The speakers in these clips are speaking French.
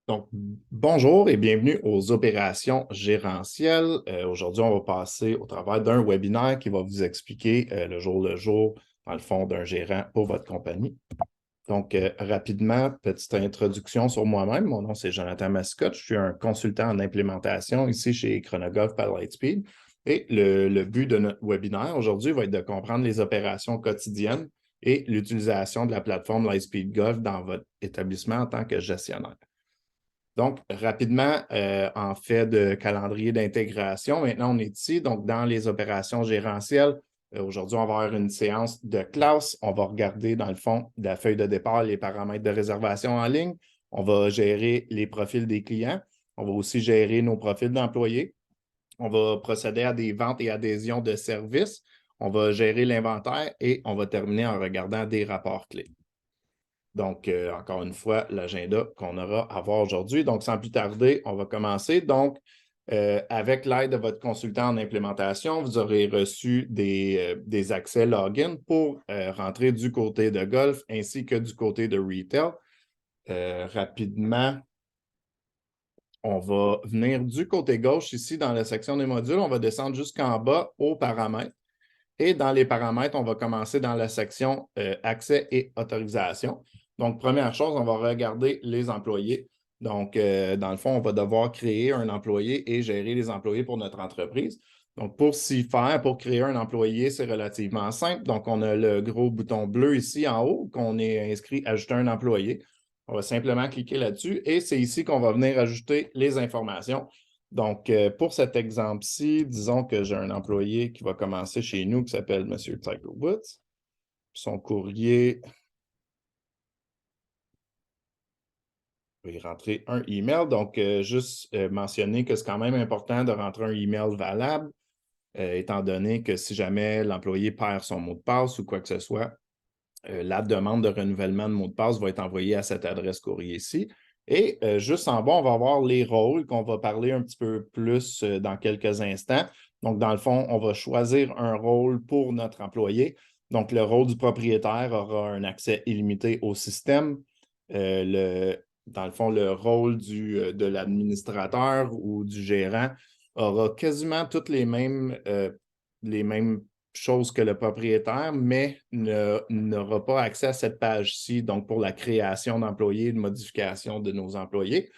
Donc, bonjour et bienvenue aux opérations gérentielles. Aujourd'hui, on va passer au travers d'un webinaire qui va vous expliquer le jour, dans le fond, d'un gérant pour votre compagnie. Donc, rapidement, petite introduction sur moi-même. Mon nom, c'est Jonathan Mascotte. Je suis un consultant en implémentation ici chez Chronogolf par Lightspeed. Et le but de notre webinaire aujourd'hui va être de comprendre les opérations quotidiennes et l'utilisation de la plateforme Lightspeed Golf dans votre établissement en tant que gestionnaire. Donc, rapidement, en fait de calendrier d'intégration, maintenant on est ici, donc dans les opérations gérentielles. Aujourd'hui, on va avoir une séance de classe. On va regarder, dans le fond, de la feuille de départ, les paramètres de réservation en ligne. On va gérer les profils des clients. On va aussi gérer nos profils d'employés. On va procéder à des ventes et adhésions de services. On va gérer l'inventaire et on va terminer en regardant des rapports clés. Donc, encore une fois, l'agenda qu'on aura à voir aujourd'hui. Donc, sans plus tarder, on va commencer. Donc, avec l'aide de votre consultant en implémentation, vous aurez reçu des accès login pour rentrer du côté de golf ainsi que du côté de retail. Rapidement, on va venir du côté gauche ici dans la section des modules. On va descendre jusqu'en bas aux paramètres. Et dans les paramètres, on va commencer dans la section accès et autorisation. Donc, première chose, on va regarder les employés. Donc, dans le fond, on va devoir créer un employé et gérer les employés pour notre entreprise. Donc, pour s'y faire, pour créer un employé, c'est relativement simple. Donc, on a le gros bouton bleu ici en haut qu'on est inscrit Ajouter un employé. On va simplement cliquer là-dessus et c'est ici qu'on va venir ajouter les informations. Donc, pour cet exemple-ci, disons que j'ai un employé qui va commencer chez nous qui s'appelle M. Tiger Woods. Son courrier, je vais y rentrer un email. Donc, juste mentionner que c'est quand même important de rentrer un email valable, étant donné que si jamais l'employé perd son mot de passe ou quoi que ce soit, la demande de renouvellement de mot de passe va être envoyée à cette adresse courrier-ci. Et juste en bas, on va avoir les rôles qu'on va parler un petit peu plus dans quelques instants. Donc, dans le fond, on va choisir un rôle pour notre employé. Donc, le rôle du propriétaire aura un accès illimité au système. Dans le fond, le rôle de l'administrateur ou du gérant aura quasiment toutes les mêmes chose que le propriétaire, mais n'aura pas accès à cette page-ci, donc pour la création d'employés, de modification de nos employés.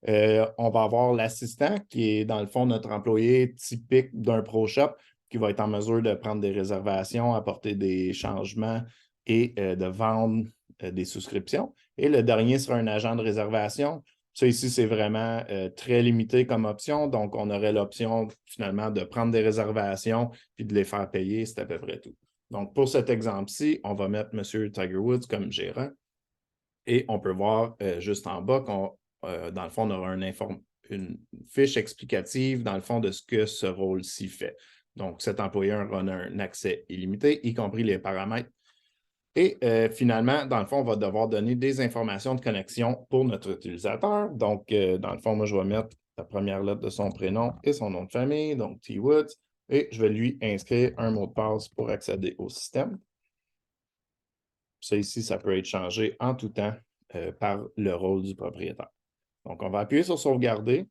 On va avoir l'assistant qui est dans le fond notre employé typique d'un ProShop qui va être en mesure de prendre des réservations, apporter des changements et de vendre des souscriptions. Et le dernier sera un agent de réservation. Ça ici, c'est vraiment très limité comme option. Donc, on aurait l'option finalement de prendre des réservations puis de les faire payer. C'est à peu près tout. Donc, pour cet exemple-ci, on va mettre M. Tiger Woods comme gérant. Et on peut voir juste en bas qu'on dans le fond, on aura une fiche explicative, dans le fond, de ce que ce rôle-ci fait. Donc, cet employé aura un accès illimité, y compris les paramètres. Et finalement, dans le fond, on va devoir donner des informations de connexion pour notre utilisateur. Donc, dans le fond, moi, je vais mettre la première lettre de son prénom et son nom de famille, donc T. Woods, et je vais lui inscrire un mot de passe pour accéder au système. Ça ici, ça peut être changé en tout temps par le rôle du propriétaire. Donc, on va appuyer sur sauvegarder.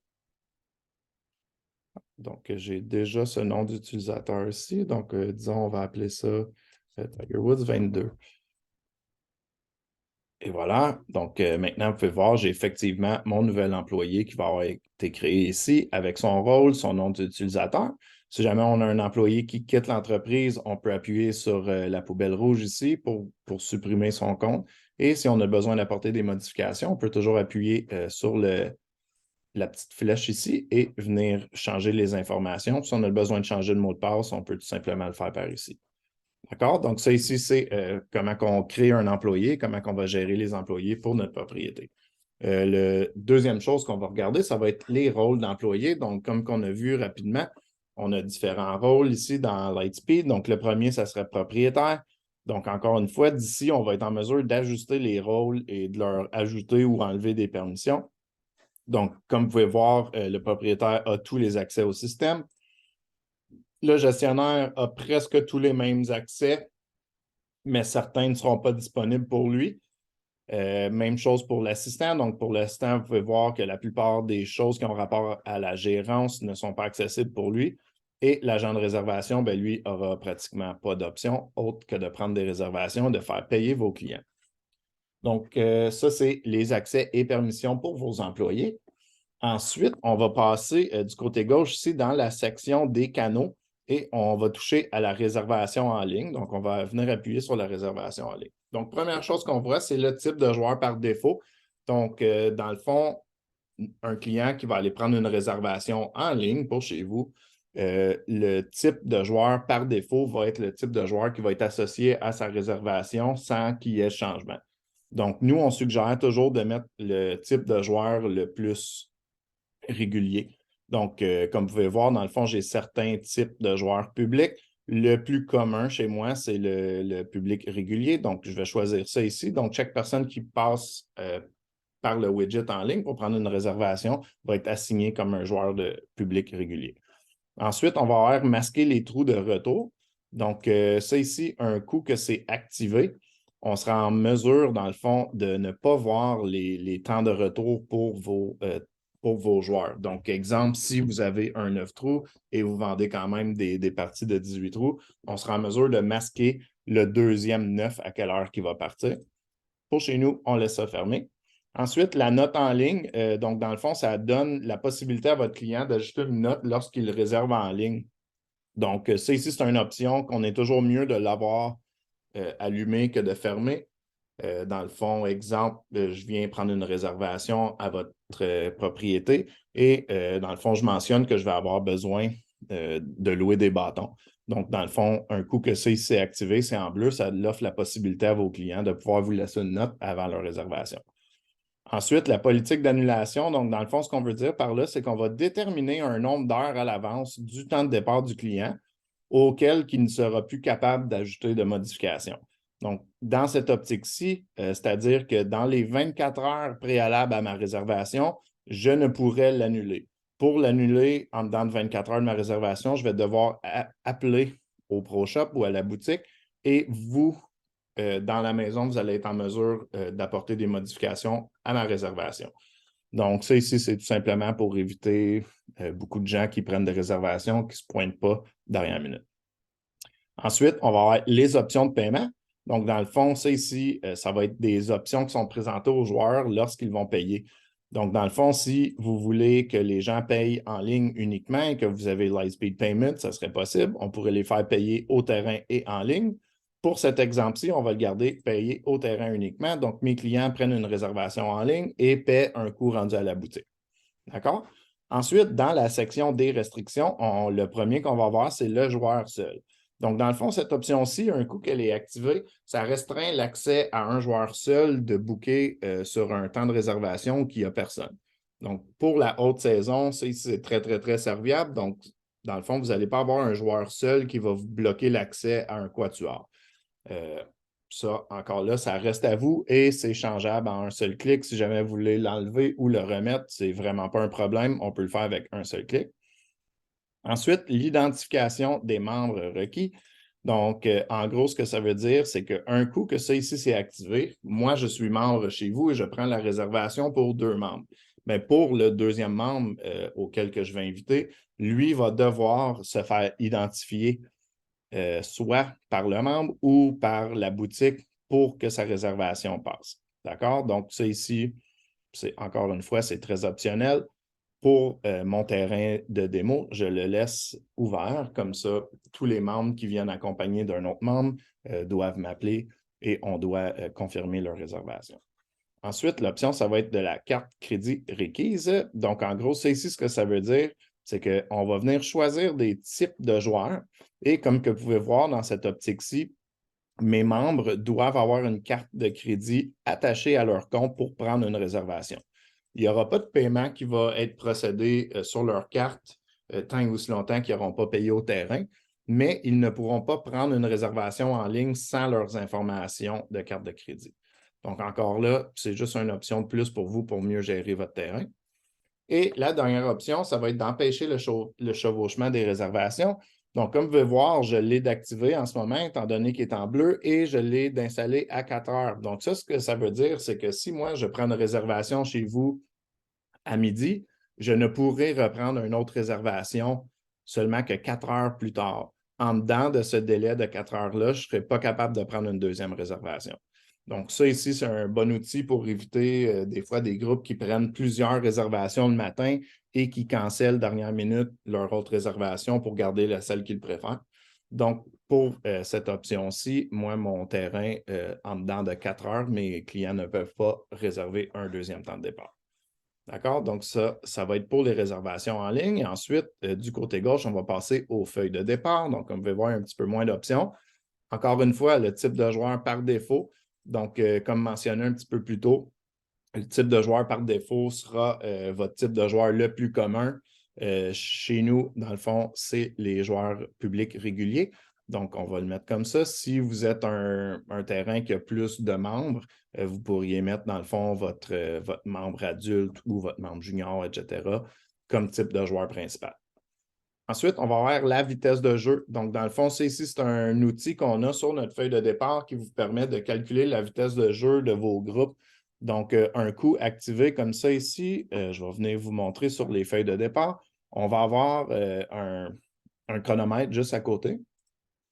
Donc, j'ai déjà ce nom d'utilisateur ici. Donc, disons, on va appeler ça Tiger Woods 22. Et voilà. Donc, maintenant, vous pouvez voir, j'ai effectivement mon nouvel employé qui va avoir été créé ici avec son rôle, son nom d'utilisateur. Si jamais on a un employé qui quitte l'entreprise, on peut appuyer sur la poubelle rouge ici pour supprimer son compte. Et si on a besoin d'apporter des modifications, on peut toujours appuyer sur la petite flèche ici et venir changer les informations. Si on a besoin de changer le mot de passe, on peut tout simplement le faire par ici. D'accord? Donc, ça ici, c'est comment on crée un employé, comment on va gérer les employés pour notre propriété. La deuxième chose qu'on va regarder, ça va être les rôles d'employés. Donc, comme qu'on a vu rapidement, on a différents rôles ici dans Lightspeed. Donc, le premier, ça serait propriétaire. Donc, encore une fois, d'ici, on va être en mesure d'ajuster les rôles et de leur ajouter ou enlever des permissions. Donc, comme vous pouvez voir, le propriétaire a tous les accès au système. Le gestionnaire a presque tous les mêmes accès, mais certains ne seront pas disponibles pour lui. Même chose pour l'assistant. Donc, pour l'assistant, vous pouvez voir que la plupart des choses qui ont rapport à la gérance ne sont pas accessibles pour lui. Et l'agent de réservation, ben, lui, aura pratiquement pas d'option autre que de prendre des réservations et de faire payer vos clients. Donc, ça, c'est les accès et permissions pour vos employés. Ensuite, on va passer du côté gauche ici dans la section des canaux et on va toucher à la réservation en ligne. Donc, on va venir appuyer sur la réservation en ligne. Donc, première chose qu'on voit, c'est le type de joueur par défaut. Donc, dans le fond, un client qui va aller prendre une réservation en ligne pour chez vous, le type de joueur par défaut va être le type de joueur qui va être associé à sa réservation sans qu'il y ait changement. Donc, nous, on suggère toujours de mettre le type de joueur le plus régulier. Donc, comme vous pouvez voir, dans le fond, j'ai certains types de joueurs publics. Le plus commun chez moi, c'est le public régulier. Donc, je vais choisir ça ici. Donc, chaque personne qui passe par le widget en ligne pour prendre une réservation va être assignée comme un joueur de public régulier. Ensuite, on va avoir masqué les trous de retour. Donc, ça ici, un coup que c'est activé, on sera en mesure, dans le fond, de ne pas voir les temps de retour pour vos joueurs. Donc, exemple, si vous avez un 9 trous et vous vendez quand même des parties de 18 trous, on sera en mesure de masquer le deuxième 9 à quelle heure il va partir. Pour chez nous, on laisse ça fermé. Ensuite, la note en ligne, donc dans le fond, ça donne la possibilité à votre client d'ajouter une note lorsqu'il réserve en ligne. Donc, ça ici, c'est une option qu'on est toujours mieux de l'avoir allumé que de fermer. Dans le fond, exemple, je viens prendre une réservation à votre propriété et dans le fond, je mentionne que je vais avoir besoin de louer des bâtons. Donc, dans le fond, un coup que c'est activé, c'est en bleu, ça offre la possibilité à vos clients de pouvoir vous laisser une note avant leur réservation. Ensuite, la politique d'annulation. Donc, dans le fond, ce qu'on veut dire par là, c'est qu'on va déterminer un nombre d'heures à l'avance du temps de départ du client auquel il ne sera plus capable d'ajouter de modifications. Donc, dans cette optique-ci, c'est-à-dire que dans les 24 heures préalables à ma réservation, je ne pourrais l'annuler. Pour l'annuler en dedans de 24 heures de ma réservation, je vais devoir appeler au ProShop ou à la boutique et vous, dans la maison, vous allez être en mesure d'apporter des modifications à ma réservation. Donc, ça ici, c'est tout simplement pour éviter beaucoup de gens qui prennent des réservations qui ne se pointent pas dernière minute. Ensuite, on va avoir les options de paiement. Donc, dans le fond, ça ici, ça va être des options qui sont présentées aux joueurs lorsqu'ils vont payer. Donc, dans le fond, si vous voulez que les gens payent en ligne uniquement et que vous avez Lightspeed Payment, ça serait possible. On pourrait les faire payer au terrain et en ligne. Pour cet exemple-ci, on va le garder payé au terrain uniquement. Donc, mes clients prennent une réservation en ligne et paient un coût rendu à la boutique. D'accord? Ensuite, dans la section des restrictions, le premier qu'on va voir, c'est le joueur seul. Donc, dans le fond, cette option-ci, un coup qu'elle est activée, ça restreint l'accès à un joueur seul de booker sur un temps de réservation qui n'y a personne. Donc, pour la haute saison, c'est très, très, très serviable. Donc, dans le fond, vous n'allez pas avoir un joueur seul qui va vous bloquer l'accès à un quatuor. Ça, encore là, ça reste à vous et c'est changeable en un seul clic. Si jamais vous voulez l'enlever ou le remettre, c'est vraiment pas un problème. On peut le faire avec un seul clic. Ensuite, l'identification des membres requis. Donc, en gros, ce que ça veut dire, c'est qu'un coup que ça ici, c'est activé, moi, je suis membre chez vous et je prends la réservation pour 2 membres. Mais pour le deuxième membre auquel que je vais inviter, lui va devoir se faire identifier soit par le membre ou par la boutique pour que sa réservation passe. D'accord? Donc, ça ici, encore une fois, c'est très optionnel. Pour mon terrain de démo, je le laisse ouvert. Comme ça, tous les membres qui viennent accompagnés d'un autre membre doivent m'appeler et on doit confirmer leur réservation. Ensuite, l'option, ça va être de la carte crédit requise. Donc, en gros, c'est ici ce que ça veut dire, c'est qu'on va venir choisir des types de joueurs. Et comme que vous pouvez voir dans cette optique-ci, mes membres doivent avoir une carte de crédit attachée à leur compte pour prendre une réservation. Il n'y aura pas de paiement qui va être procédé sur leur carte tant et aussi longtemps qu'ils n'auront pas payé au terrain, mais ils ne pourront pas prendre une réservation en ligne sans leurs informations de carte de crédit. Donc, encore là, c'est juste une option de plus pour vous pour mieux gérer votre terrain. Et la dernière option, ça va être d'empêcher le chevauchement des réservations. Donc, comme vous pouvez voir, je l'ai d'activer en ce moment, étant donné qu'il est en bleu, et je l'ai d'installer à 4 heures. Donc, ça, ce que ça veut dire, c'est que si moi, je prends une réservation chez vous à midi, je ne pourrai reprendre une autre réservation seulement que 4 heures plus tard. En dedans de ce délai de 4 heures-là, je ne serai pas capable de prendre une deuxième réservation. Donc, ça ici, c'est un bon outil pour éviter des fois des groupes qui prennent plusieurs réservations le matin et qui cancellent dernière minute leur autre réservation pour garder celle qu'ils préfèrent. Donc, pour cette option-ci, moi, mon terrain, en dedans de 4 heures, mes clients ne peuvent pas réserver un deuxième temps de départ. D'accord? Donc, ça va être pour les réservations en ligne. Et ensuite, du côté gauche, on va passer aux feuilles de départ. Donc, on va voir un petit peu moins d'options. Encore une fois, le type de joueur par défaut. Donc, comme mentionné un petit peu plus tôt, le type de joueur par défaut sera votre type de joueur le plus commun. Chez nous, dans le fond, c'est les joueurs publics réguliers. Donc, on va le mettre comme ça. Si vous êtes un terrain qui a plus de membres, vous pourriez mettre, dans le fond, votre membre adulte ou votre membre junior, etc., comme type de joueur principal. Ensuite, on va avoir la vitesse de jeu. Donc, dans le fond, c'est un outil qu'on a sur notre feuille de départ qui vous permet de calculer la vitesse de jeu de vos groupes. Donc, un coup activé comme ça ici, je vais venir vous montrer sur les feuilles de départ. On va avoir un chronomètre juste à côté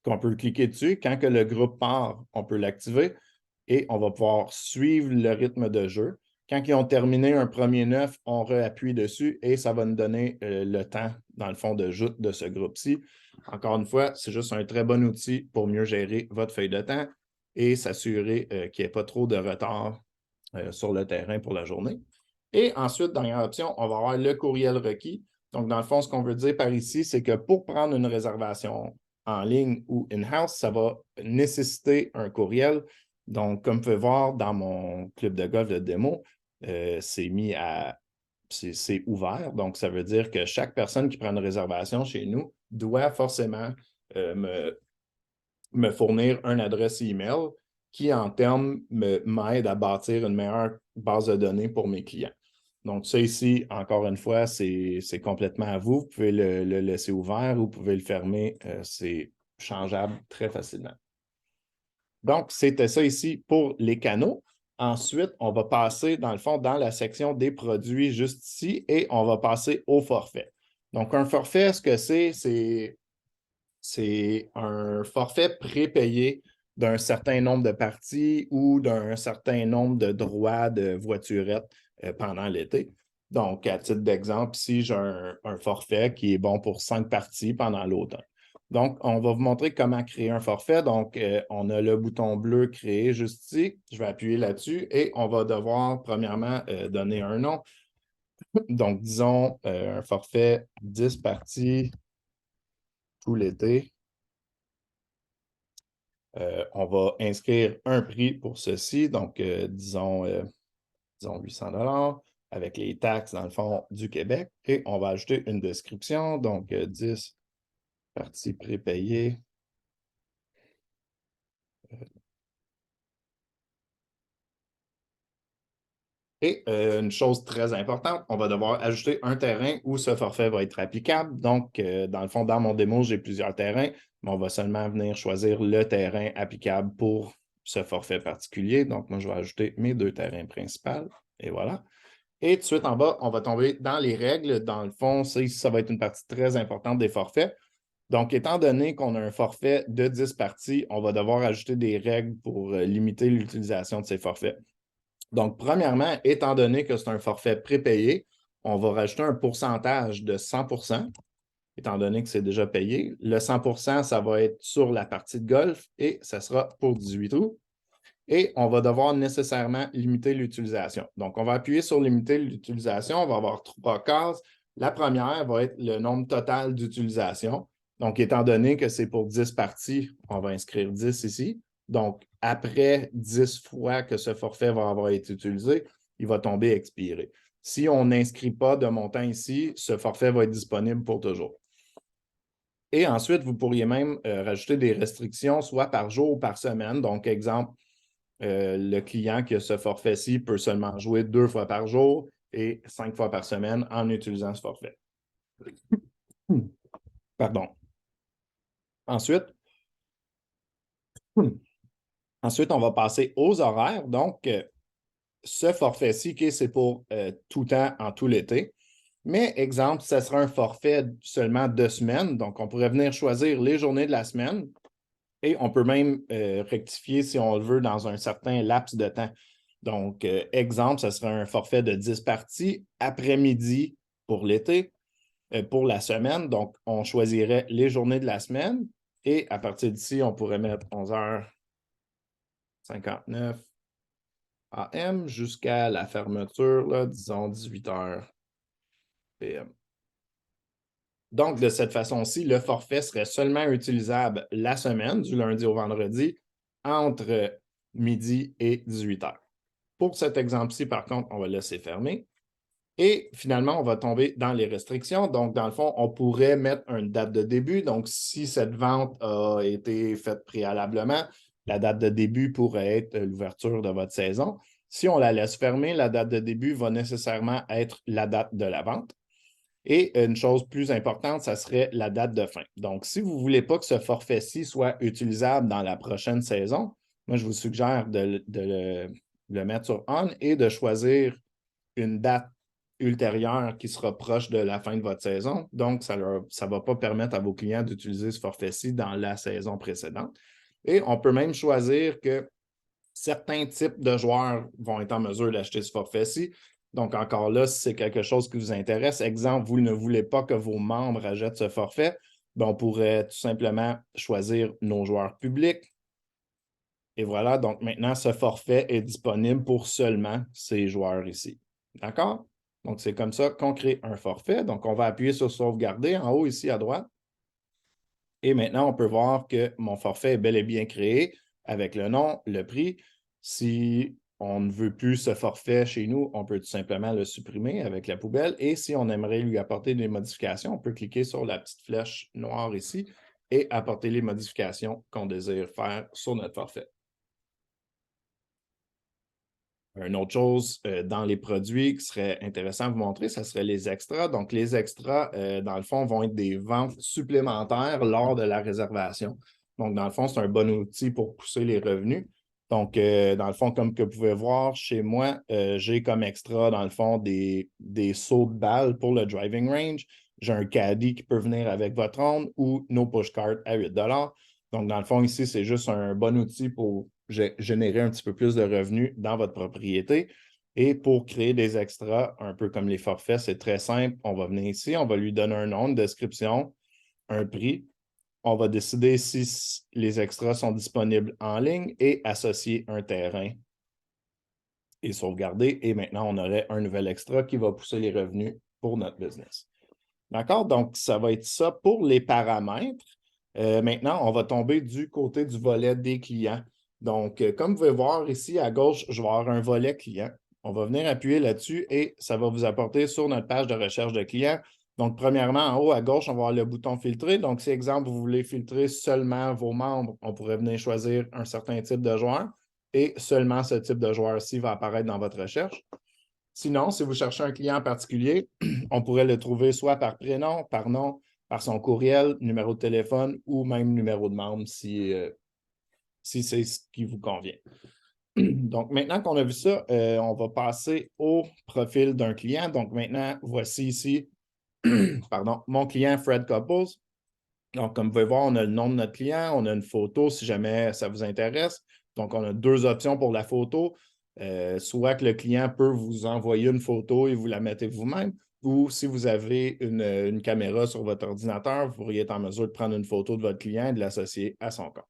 qu'on peut cliquer dessus. Quand que le groupe part, on peut l'activer et on va pouvoir suivre le rythme de jeu. Quand ils ont terminé un premier 9, on réappuie dessus et ça va nous donner le temps, dans le fond, de joute de ce groupe-ci. Encore une fois, c'est juste un très bon outil pour mieux gérer votre feuille de temps et s'assurer qu'il n'y ait pas trop de retard sur le terrain pour la journée. Et ensuite, dernière option, on va avoir le courriel requis. Donc, dans le fond, ce qu'on veut dire par ici, c'est que pour prendre une réservation en ligne ou in-house, ça va nécessiter un courriel. Donc, comme vous pouvez voir dans mon club de golf de démo, c'est ouvert. Donc, ça veut dire que chaque personne qui prend une réservation chez nous doit forcément me fournir une adresse email qui, en termes, m'aide à bâtir une meilleure base de données pour mes clients. Donc, ça ici, encore une fois, c'est complètement à vous. Vous pouvez le laisser ouvert ou vous pouvez le fermer. C'est changeable très facilement. Donc, c'était ça ici pour les canaux. Ensuite, on va passer, dans le fond, dans la section des produits juste ici et on va passer au forfait. Donc, un forfait, ce que c'est un forfait prépayé d'un certain nombre de parties ou d'un certain nombre de droits de voiturette pendant l'été. Donc, à titre d'exemple, ici, j'ai un forfait qui est bon pour 5 parties pendant l'automne. Donc, on va vous montrer comment créer un forfait. Donc, on a le bouton bleu créer juste ici. Je vais appuyer là-dessus et on va devoir, premièrement, donner un nom. Donc, disons un forfait 10 parties tout l'été. On va inscrire un prix pour ceci, donc disons 800 avec les taxes, dans le fond, du Québec. Et on va ajouter une description, donc 10 parties prépayées. Et une chose très importante, on va devoir ajouter un terrain où ce forfait va être applicable. Donc, dans le fond, dans mon démo, j'ai plusieurs terrains, mais on va seulement venir choisir le terrain applicable pour ce forfait particulier. Donc, moi, je vais ajouter mes 2 terrains principaux. Et voilà. Et tout de suite en bas, on va tomber dans les règles. Dans le fond, ça va être une partie très importante des forfaits. Donc, étant donné qu'on a un forfait de 10 parties, on va devoir ajouter des règles pour limiter l'utilisation de ces forfaits. Donc, premièrement, étant donné que c'est un forfait prépayé, on va rajouter un pourcentage de 100 étant donné que c'est déjà payé. Le 100 ça va être sur la partie de golf et ça sera pour 18 trous. Et on va devoir nécessairement limiter l'utilisation. Donc, on va appuyer sur limiter l'utilisation. On va avoir 3 cases. La première va être le nombre total d'utilisation. Donc, étant donné que c'est pour 10 parties, on va inscrire 10 ici. Donc, après 10 fois que ce forfait va avoir été utilisé, il va tomber expiré. Si on n'inscrit pas de montant ici, ce forfait va être disponible pour toujours. Et ensuite, vous pourriez même rajouter des restrictions, soit par jour ou par semaine. Donc, exemple, le client qui a ce forfait-ci peut seulement jouer 2 fois par jour et 5 fois par semaine en utilisant ce forfait. Pardon. Ensuite, ensuite, on va passer aux horaires. Donc, ce forfait-ci, okay, c'est pour tout temps en tout l'été. Mais, exemple, ça sera un forfait seulement 2 semaines. Donc, on pourrait venir choisir les journées de la semaine et on peut même rectifier, si on le veut, dans un certain laps de temps. Donc, exemple, ça serait un forfait de 10 parties après-midi pour l'été, pour la semaine. Donc, on choisirait les journées de la semaine et à partir d'ici, on pourrait mettre 11h59 AM jusqu'à la fermeture, là, disons 18h PM. Donc, de cette façon-ci, le forfait serait seulement utilisable la semaine, du lundi au vendredi, entre midi et 18h. Pour cet exemple-ci, par contre, on va le laisser fermer. Et finalement, on va tomber dans les restrictions. Donc, dans le fond, on pourrait mettre une date de début. Donc, si cette vente a été faite préalablement, la date de début pourrait être l'ouverture de votre saison. Si on la laisse fermer, la date de début va nécessairement être la date de la vente. Et une chose plus importante, ça serait la date de fin. Donc, si vous ne voulez pas que ce forfait-ci soit utilisable dans la prochaine saison, moi, je vous suggère de le mettre sur On et de choisir une date ultérieure qui sera proche de la fin de votre saison. Donc, ça ne va pas permettre à vos clients d'utiliser ce forfait-ci dans la saison précédente. Et on peut même choisir que certains types de joueurs vont être en mesure d'acheter ce forfait-ci. Donc, encore là, si c'est quelque chose qui vous intéresse, exemple, vous ne voulez pas que vos membres achètent ce forfait, bien, on pourrait tout simplement choisir nos joueurs publics. Et voilà, donc maintenant, ce forfait est disponible pour seulement ces joueurs ici. D'accord? Donc, c'est comme ça qu'on crée un forfait. Donc, on va appuyer sur sauvegarder en haut ici à droite. Et maintenant, on peut voir que mon forfait est bel et bien créé avec le nom, le prix. Si on ne veut plus ce forfait chez nous, on peut tout simplement le supprimer avec la poubelle. Et si on aimerait lui apporter des modifications, on peut cliquer sur la petite flèche noire ici et apporter les modifications qu'on désire faire sur notre forfait. Une autre chose dans les produits qui serait intéressant à vous montrer, ce serait les extras. Donc, les extras, dans le fond, vont être des ventes supplémentaires lors de la réservation. Donc, dans le fond, c'est un bon outil pour pousser les revenus. Donc, dans le fond, comme que vous pouvez voir, chez moi, j'ai comme extra, dans le fond, des sauts de balles pour le driving range. J'ai un caddie qui peut venir avec votre ronde ou nos push-carts à 8 $. Donc, dans le fond, ici, c'est juste un bon outil pour générer un petit peu plus de revenus dans votre propriété. Et pour créer des extras, un peu comme les forfaits, c'est très simple. On va venir ici, on va lui donner un nom, une description, un prix. On va décider si les extras sont disponibles en ligne et associer un terrain et sauvegarder. Et maintenant, on aurait un nouvel extra qui va pousser les revenus pour notre business. D'accord? Donc, ça va être ça pour les paramètres. Maintenant, on va tomber du côté du volet des clients. Donc, comme vous pouvez voir ici à gauche, je vais avoir un volet client. On va venir appuyer là-dessus et ça va vous apporter sur notre page de recherche de clients. Donc, premièrement, en haut à gauche, on va avoir le bouton filtrer. Donc, si, exemple, vous voulez filtrer seulement vos membres, on pourrait venir choisir un certain type de joueur et seulement ce type de joueur-ci va apparaître dans votre recherche. Sinon, si vous cherchez un client en particulier, on pourrait le trouver soit par prénom, par nom, par son courriel, numéro de téléphone ou même numéro de membre si c'est ce qui vous convient. Donc, maintenant qu'on a vu ça, on va passer au profil d'un client. Donc, maintenant, voici ici pardon, mon client Fred Couples. Donc, comme vous pouvez voir, on a le nom de notre client, on a une photo si jamais ça vous intéresse. Donc, on a deux options pour la photo. Soit que le client peut vous envoyer une photo et vous la mettez vous-même, ou si vous avez une caméra sur votre ordinateur, vous pourriez être en mesure de prendre une photo de votre client et de l'associer à son compte.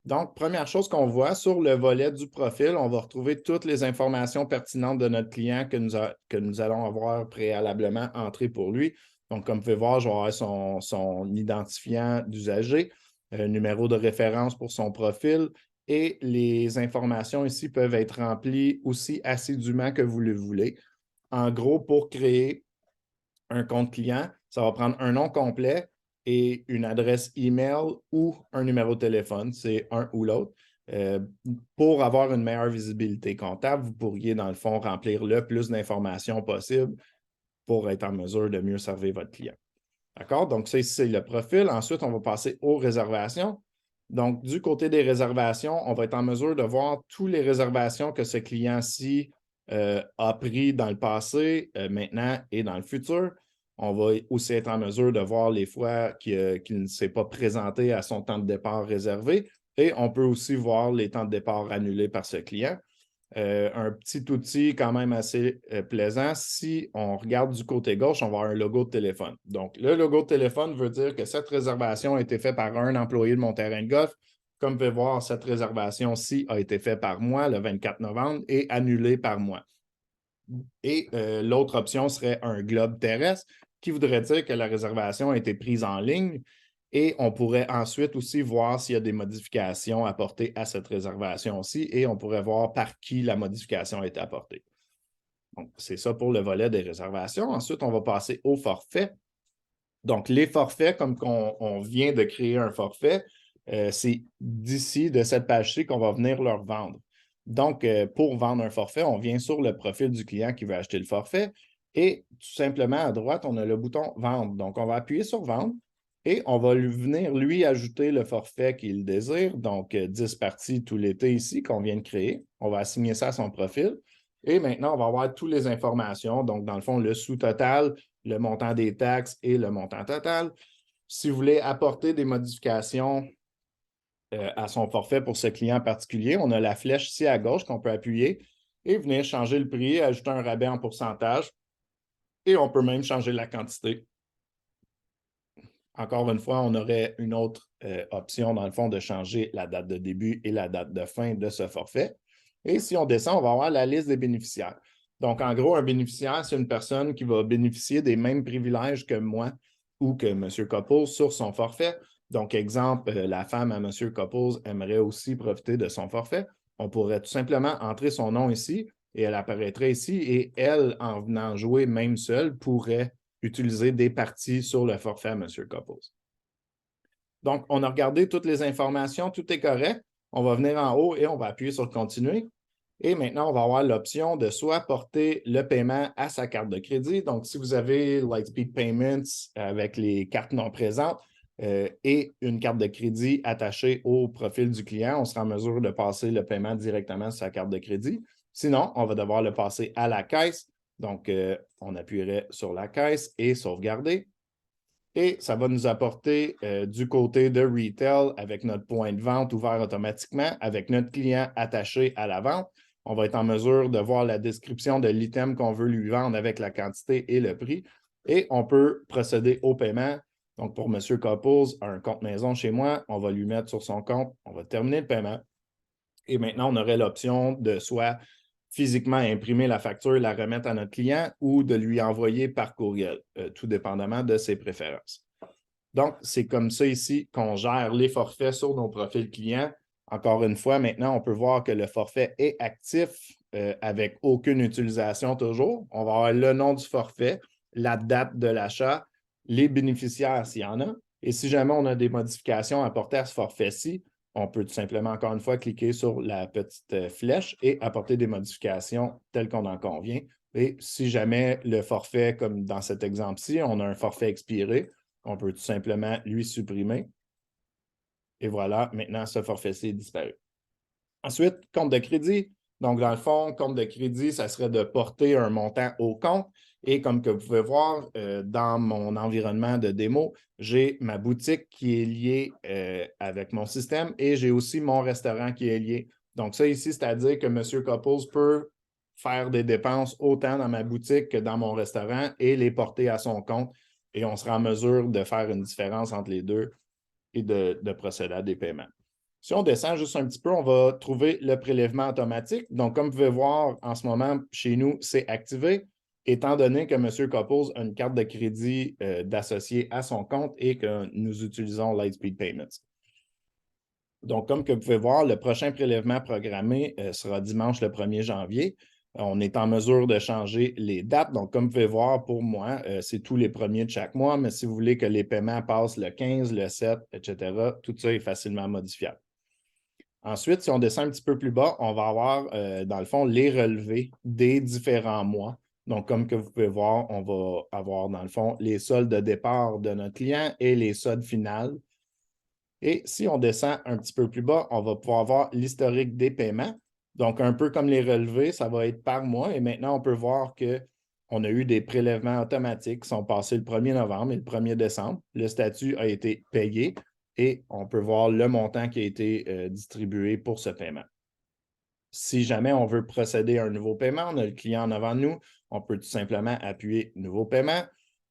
Donc, première chose qu'on voit sur le volet du profil, on va retrouver toutes les informations pertinentes de notre client que nous allons avoir préalablement entrées pour lui. Donc, comme vous pouvez voir, je vais avoir son identifiant d'usager, numéro de référence pour son profil et les informations ici peuvent être remplies aussi assidûment que vous le voulez. En gros, pour créer un compte client, ça va prendre un nom complet et une adresse email ou un numéro de téléphone, c'est un ou l'autre. Pour avoir une meilleure visibilité comptable, vous pourriez, dans le fond, remplir le plus d'informations possible pour être en mesure de mieux servir votre client. D'accord? Donc, ça, ici, c'est le profil. Ensuite, on va passer aux réservations. Donc, du côté des réservations, on va être en mesure de voir toutes les réservations que ce client-ci a pris dans le passé, maintenant et dans le futur. On va aussi être en mesure de voir les fois qu'il ne s'est pas présenté à son temps de départ réservé. Et on peut aussi voir les temps de départ annulés par ce client. Un petit outil quand même assez plaisant. Si on regarde du côté gauche, on va avoir un logo de téléphone. Donc, le logo de téléphone veut dire que cette réservation a été faite par un employé de mon terrain de golf. Comme vous pouvez voir, cette réservation-ci a été faite par moi le 24 novembre et annulée par moi. Et l'autre option serait un globe terrestre qui voudrait dire que la réservation a été prise en ligne et on pourrait ensuite aussi voir s'il y a des modifications apportées à cette réservation aussi et on pourrait voir par qui la modification a été apportée. Donc, c'est ça pour le volet des réservations. Ensuite, on va passer au forfait. Donc, les forfaits, comme on vient de créer un forfait, c'est d'ici, de cette page-ci, qu'on va venir leur vendre. Donc, pour vendre un forfait, on vient sur le profil du client qui veut acheter le forfait et tout simplement à droite, on a le bouton Vendre. Donc, on va appuyer sur Vendre et on va venir lui ajouter le forfait qu'il désire. Donc, 10 parties tout l'été ici qu'on vient de créer. On va assigner ça à son profil. Et maintenant, on va avoir toutes les informations. Donc, dans le fond, le sous-total, le montant des taxes et le montant total. Si vous voulez apporter des modifications à son forfait pour ce client particulier, on a la flèche ici à gauche qu'on peut appuyer et venir changer le prix, ajouter un rabais en pourcentage et on peut même changer la quantité. Encore une fois, on aurait une autre option, dans le fond, de changer la date de début et la date de fin de ce forfait. Et si on descend, on va avoir la liste des bénéficiaires. Donc, en gros, un bénéficiaire, c'est une personne qui va bénéficier des mêmes privilèges que moi ou que M. Couples sur son forfait. Donc, exemple, la femme à M. Couples aimerait aussi profiter de son forfait. On pourrait tout simplement entrer son nom ici et elle apparaîtrait ici et elle, en venant jouer même seule, pourrait utiliser des parties sur le forfait à M. Couples. Donc, on a regardé toutes les informations, tout est correct. On va venir en haut et on va appuyer sur Continuer. Et maintenant, on va avoir l'option de soit porter le paiement à sa carte de crédit. Donc, si vous avez Lightspeed Payments avec les cartes non présentes et une carte de crédit attachée au profil du client, on sera en mesure de passer le paiement directement sur sa carte de crédit. Sinon, on va devoir le passer à la caisse. Donc, on appuierait sur la caisse et sauvegarder. Et ça va nous apporter du côté de retail avec notre point de vente ouvert automatiquement, avec notre client attaché à la vente. On va être en mesure de voir la description de l'item qu'on veut lui vendre avec la quantité et le prix. Et on peut procéder au paiement. Donc, pour M. Couples, un compte maison chez moi, on va lui mettre sur son compte, on va terminer le paiement. Et maintenant, on aurait l'option de soit physiquement imprimer la facture, la remettre à notre client ou de lui envoyer par courriel, tout dépendamment de ses préférences. Donc, c'est comme ça ici qu'on gère les forfaits sur nos profils clients. Encore une fois, maintenant, on peut voir que le forfait est actif avec aucune utilisation toujours. On va avoir le nom du forfait, la date de l'achat, les bénéficiaires s'il y en a. Et si jamais on a des modifications à apporter à ce forfait-ci, on peut tout simplement, encore une fois, cliquer sur la petite flèche et apporter des modifications telles qu'on en convient. Et si jamais le forfait, comme dans cet exemple-ci, on a un forfait expiré, on peut tout simplement lui supprimer. Et voilà, maintenant, ce forfait-ci est disparu. Ensuite, compte de crédit. Donc, dans le fond, compte de crédit, ça serait de porter un montant au compte. Et comme que vous pouvez voir, dans mon environnement de démo, j'ai ma boutique qui est liée avec mon système et j'ai aussi mon restaurant qui est lié. Donc, ça ici, c'est-à-dire que M. Couples peut faire des dépenses autant dans ma boutique que dans mon restaurant et les porter à son compte. Et on sera en mesure de faire une différence entre les deux et de procéder à des paiements. Si on descend juste un petit peu, on va trouver le prélèvement automatique. Donc, comme vous pouvez voir, en ce moment, chez nous, c'est activé, étant donné que M. Couples a une carte de crédit d'associer à son compte et que nous utilisons Lightspeed Payments. Donc, comme que vous pouvez voir, le prochain prélèvement programmé sera dimanche le 1er janvier. On est en mesure de changer les dates. Donc, comme vous pouvez voir, pour moi, c'est tous les premiers de chaque mois, mais si vous voulez que les paiements passent le 15, le 7, etc., tout ça est facilement modifiable. Ensuite, si on descend un petit peu plus bas, on va avoir, dans le fond, les relevés des différents mois. Donc, comme que vous pouvez voir, on va avoir, dans le fond, les soldes de départ de notre client et les soldes finales. Et si on descend un petit peu plus bas, on va pouvoir voir l'historique des paiements. Donc, un peu comme les relevés, ça va être par mois. Et maintenant, on peut voir qu'on a eu des prélèvements automatiques qui sont passés le 1er novembre et le 1er décembre. Le statut a été payé et on peut voir le montant qui a été distribué pour ce paiement. Si jamais on veut procéder à un nouveau paiement, on a le client en avant de nous, on peut tout simplement appuyer « Nouveau paiement ».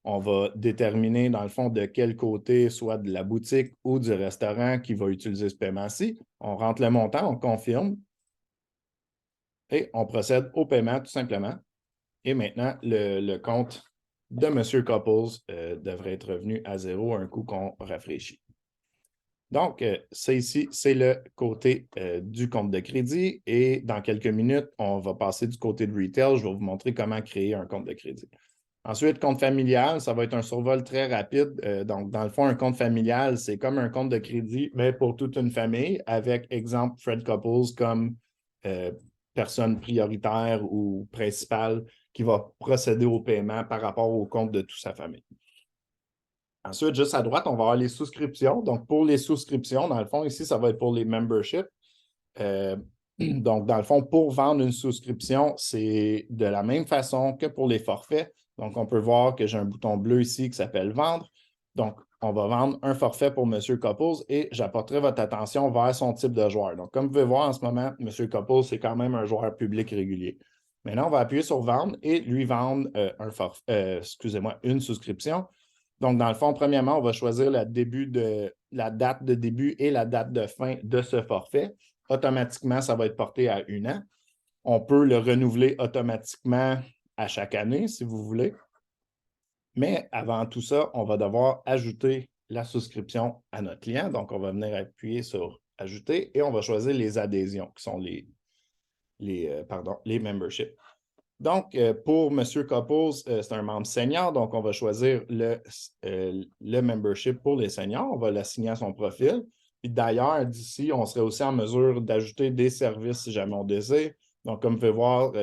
On va déterminer, dans le fond, de quel côté, soit de la boutique ou du restaurant qui va utiliser ce paiement-ci. On rentre le montant, on confirme et on procède au paiement tout simplement. Et maintenant, le compte de M. Couples devrait être revenu à zéro un coup qu'on rafraîchit. Donc, ça ici, c'est le côté du compte de crédit. Et dans quelques minutes, on va passer du côté de retail. Je vais vous montrer comment créer un compte de crédit. Ensuite, compte familial, ça va être un survol très rapide. Donc, dans le fond, un compte familial, c'est comme un compte de crédit, mais pour toute une famille, avec, exemple, Fred Couples comme personne prioritaire ou principale qui va procéder au paiement par rapport au compte de toute sa famille. Ensuite, juste à droite, on va avoir les souscriptions. Donc, pour les souscriptions, dans le fond, ici, ça va être pour les memberships. Donc, dans le fond, pour vendre une souscription, c'est de la même façon que pour les forfaits. Donc, on peut voir que j'ai un bouton bleu ici qui s'appelle « Vendre ». Donc, on va vendre un forfait pour M. Couples et j'apporterai votre attention vers son type de joueur. Donc, comme vous pouvez voir en ce moment, M. Couples, c'est quand même un joueur public régulier. Maintenant, on va appuyer sur « Vendre » et lui vendre une souscription. Donc, dans le fond, premièrement, on va choisir la date de début et la date de fin de ce forfait. Automatiquement, ça va être porté à 1 an. On peut le renouveler automatiquement à chaque année, si vous voulez. Mais avant tout ça, on va devoir ajouter la souscription à notre client. Donc, on va venir appuyer sur « Ajouter » et on va choisir les adhésions, qui sont les memberships. Donc, pour M. Couples, c'est un membre senior, donc on va choisir le membership pour les seniors. On va l'assigner à son profil. Puis d'ailleurs, d'ici, on serait aussi en mesure d'ajouter des services si jamais on désire. Donc, comme vous pouvez voir,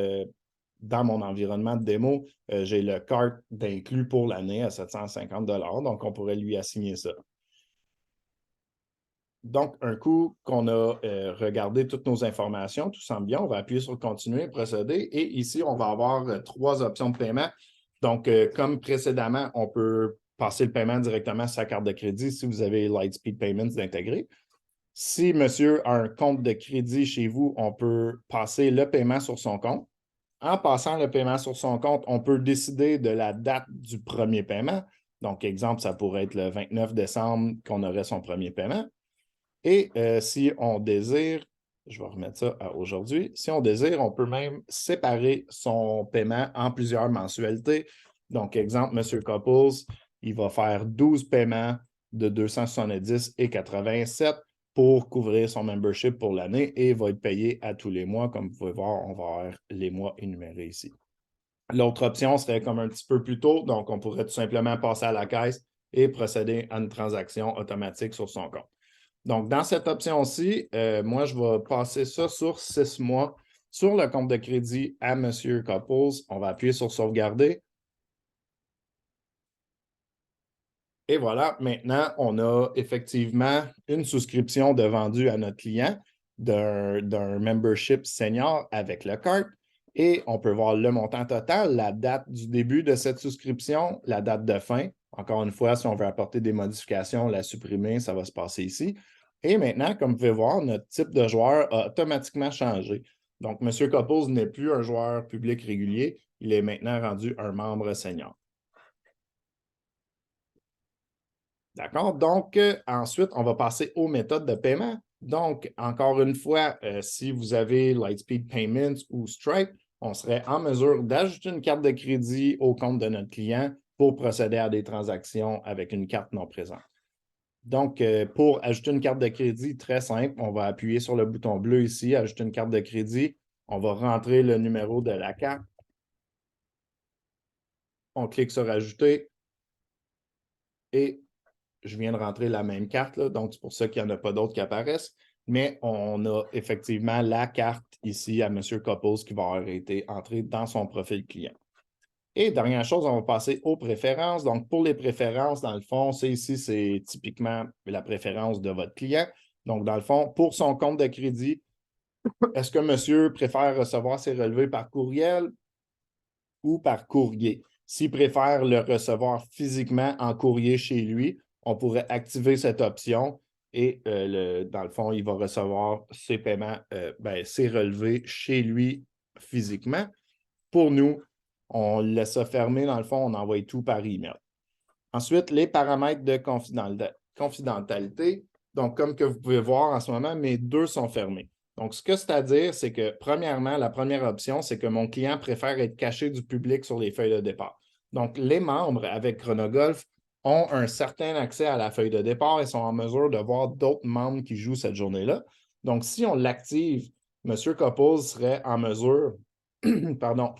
dans mon environnement de démo, j'ai le cart d'inclus pour l'année à 750 $. Donc, on pourrait lui assigner ça. Donc, un coup qu'on a regardé toutes nos informations, tout semble bien, on va appuyer sur « Continuer » et procéder. Et ici, on va avoir 3 options de paiement. Donc, comme précédemment, on peut passer le paiement directement sur sa carte de crédit si vous avez Lightspeed Payments d'intégrer. Si monsieur a un compte de crédit chez vous, on peut passer le paiement sur son compte. En passant le paiement sur son compte, on peut décider de la date du premier paiement. Donc, exemple, ça pourrait être le 29 décembre qu'on aurait son premier paiement. Et si on désire, je vais remettre ça à aujourd'hui, si on désire, on peut même séparer son paiement en plusieurs mensualités. Donc, exemple, M. Couples, il va faire 12 paiements de 270,87 pour couvrir son membership pour l'année et il va être payé à tous les mois. Comme vous pouvez voir, on va avoir les mois énumérés ici. L'autre option serait comme un petit peu plus tôt, donc on pourrait tout simplement passer à la caisse et procéder à une transaction automatique sur son compte. Donc, dans cette option-ci, moi, je vais passer ça sur 6 mois sur le compte de crédit à M. Couples. On va appuyer sur « Sauvegarder ». Et voilà, maintenant, on a effectivement une souscription de vendu à notre client d'un membership senior avec le cart. Et on peut voir le montant total, la date du début de cette souscription, la date de fin. Encore une fois, si on veut apporter des modifications, la supprimer, ça va se passer ici. Et maintenant, comme vous pouvez voir, notre type de joueur a automatiquement changé. Donc, M. Couples n'est plus un joueur public régulier, il est maintenant rendu un membre senior. D'accord? Donc, ensuite, on va passer aux méthodes de paiement. Donc, encore une fois, si vous avez Lightspeed Payments ou Stripe, on serait en mesure d'ajouter une carte de crédit au compte de notre client pour procéder à des transactions avec une carte non présente. Donc, pour ajouter une carte de crédit, très simple, on va appuyer sur le bouton bleu ici, ajouter une carte de crédit. On va rentrer le numéro de la carte. On clique sur « Ajouter » et je viens de rentrer la même carte, là, donc c'est pour ça qu'il n'y en a pas d'autres qui apparaissent. Mais on a effectivement la carte ici à M. Couples qui va avoir été entrée dans son profil client. Et dernière chose, on va passer aux préférences. Donc, pour les préférences, dans le fond, c'est typiquement la préférence de votre client. Donc, dans le fond, pour son compte de crédit, est-ce que monsieur préfère recevoir ses relevés par courriel ou par courrier? S'il préfère le recevoir physiquement en courrier chez lui, on pourrait activer cette option et dans le fond, il va recevoir ses paiements, ses relevés chez lui physiquement. Pour nous, on laisse ça fermer. Dans le fond, on envoie tout par email. Ensuite, les paramètres de confidentialité. Donc, comme que vous pouvez voir en ce moment, mes deux sont fermés. Donc, ce que c'est-à-dire, c'est que premièrement, la première option, c'est que mon client préfère être caché du public sur les feuilles de départ. Donc, les membres avec Chronogolf ont un certain accès à la feuille de départ et sont en mesure de voir d'autres membres qui jouent cette journée-là. Donc, si on l'active, M. Couples serait en mesure, pardon,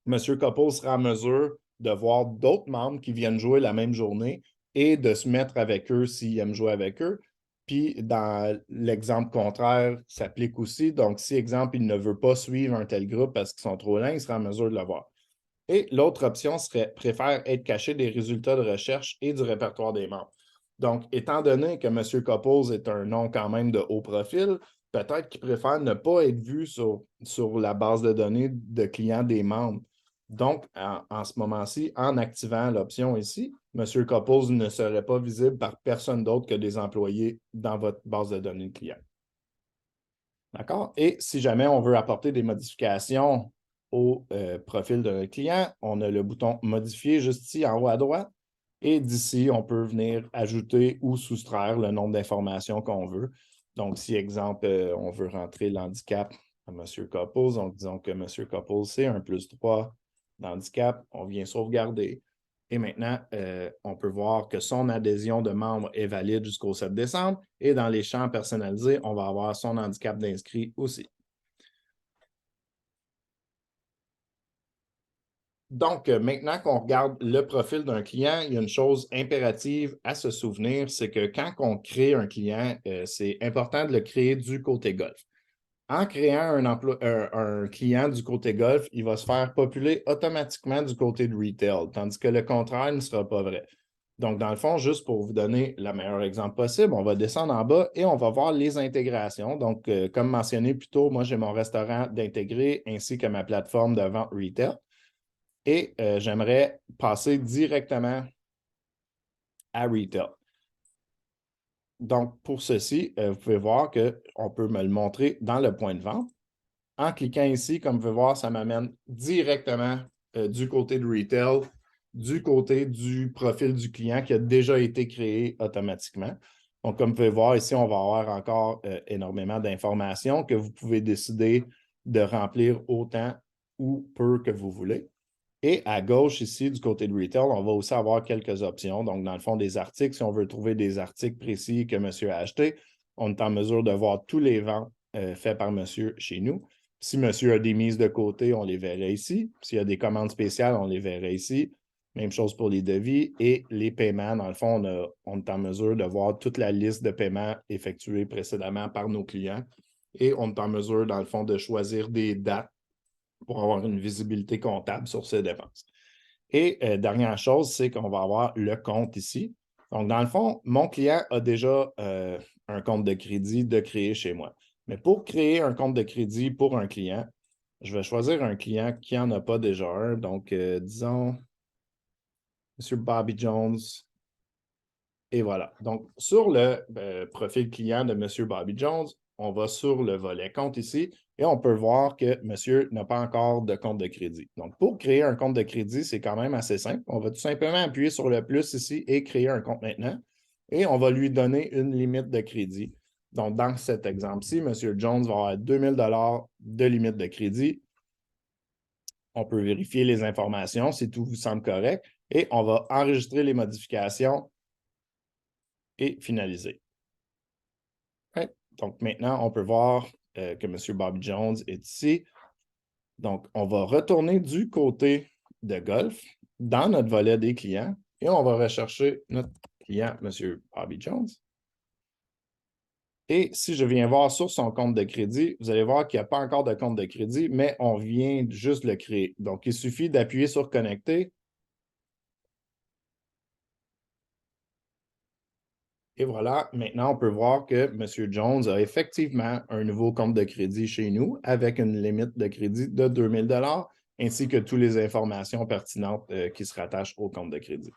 M. Couples sera en mesure de voir d'autres membres qui viennent jouer la même journée et de se mettre avec eux s'ils aiment jouer avec eux. Puis, dans l'exemple contraire, ça s'applique aussi. Donc, si, exemple, il ne veut pas suivre un tel groupe parce qu'ils sont trop lents, il sera en mesure de le voir. Et l'autre option serait préfère être caché des résultats de recherche et du répertoire des membres. Donc, étant donné que M. Couples est un nom quand même de haut profil, peut-être qu'il préfère ne pas être vu sur la base de données de clients des membres. Donc, en ce moment-ci, en activant l'option ici, M. Couples ne serait pas visible par personne d'autre que des employés dans votre base de données de clients. D'accord? Et si jamais on veut apporter des modifications au profil de notre client, on a le bouton Modifier juste ici en haut à droite. Et d'ici, on peut venir ajouter ou soustraire le nombre d'informations qu'on veut. Donc, si, exemple, on veut rentrer l'handicap à M. Couples, donc disons que M. Couples, c'est un +3 d'handicap, on vient sauvegarder. Et maintenant, on peut voir que son adhésion de membre est valide jusqu'au 7 décembre. Et dans les champs personnalisés, on va avoir son handicap d'inscrit aussi. Donc, maintenant qu'on regarde le profil d'un client, il y a une chose impérative à se souvenir, c'est que quand on crée un client, c'est important de le créer du côté golf. En créant un client du côté golf, il va se faire populer automatiquement du côté de retail, tandis que le contraire ne sera pas vrai. Donc, dans le fond, juste pour vous donner le meilleur exemple possible, on va descendre en bas et on va voir les intégrations. Donc, comme mentionné plus tôt, moi, j'ai mon restaurant d'intégrer ainsi que ma plateforme de vente retail. Et j'aimerais passer directement à retail. Donc, pour ceci, vous pouvez voir qu'on peut me le montrer dans le point de vente. En cliquant ici, comme vous pouvez voir, ça m'amène directement du côté de retail, du côté du profil du client qui a déjà été créé automatiquement. Donc, comme vous pouvez voir ici, on va avoir encore énormément d'informations que vous pouvez décider de remplir autant ou peu que vous voulez. Et à gauche, ici, du côté de retail, on va aussi avoir quelques options. Donc, dans le fond, des articles, si on veut trouver des articles précis que monsieur a achetés, on est en mesure de voir tous les ventes faits par monsieur chez nous. Si monsieur a des mises de côté, on les verrait ici. S'il y a des commandes spéciales, on les verrait ici. Même chose pour les devis et les paiements. Dans le fond, on est en mesure de voir toute la liste de paiements effectués précédemment par nos clients. Et on est en mesure, dans le fond, de choisir des dates pour avoir une visibilité comptable sur ces dépenses. Et dernière chose, c'est qu'on va avoir le compte ici. Donc, dans le fond, mon client a déjà un compte de crédit de créer chez moi. Mais pour créer un compte de crédit pour un client, je vais choisir un client qui n'en a pas déjà un. Donc, disons, M. Bobby Jones. Et voilà. Donc, sur le profil client de M. Bobby Jones, on va sur le volet compte ici et on peut voir que monsieur n'a pas encore de compte de crédit. Donc, pour créer un compte de crédit, c'est quand même assez simple. On va tout simplement appuyer sur le plus ici et créer un compte maintenant. Et on va lui donner une limite de crédit. Donc, dans cet exemple-ci, M. Jones va avoir 2000 $ de limite de crédit. On peut vérifier les informations si tout vous semble correct et on va enregistrer les modifications et finaliser. Ouais. Donc, maintenant, on peut voir que M. Bobby Jones est ici. Donc, on va retourner du côté de golf dans notre volet des clients et on va rechercher notre client, M. Bobby Jones. Et si je viens voir sur son compte de crédit, vous allez voir qu'il n'y a pas encore de compte de crédit, mais on vient juste le créer. Donc, il suffit d'appuyer sur Connecter. Et voilà, maintenant, on peut voir que M. Jones a effectivement un nouveau compte de crédit chez nous avec une limite de crédit de 2 000 ainsi que toutes les informations pertinentes qui se rattachent au compte de crédit.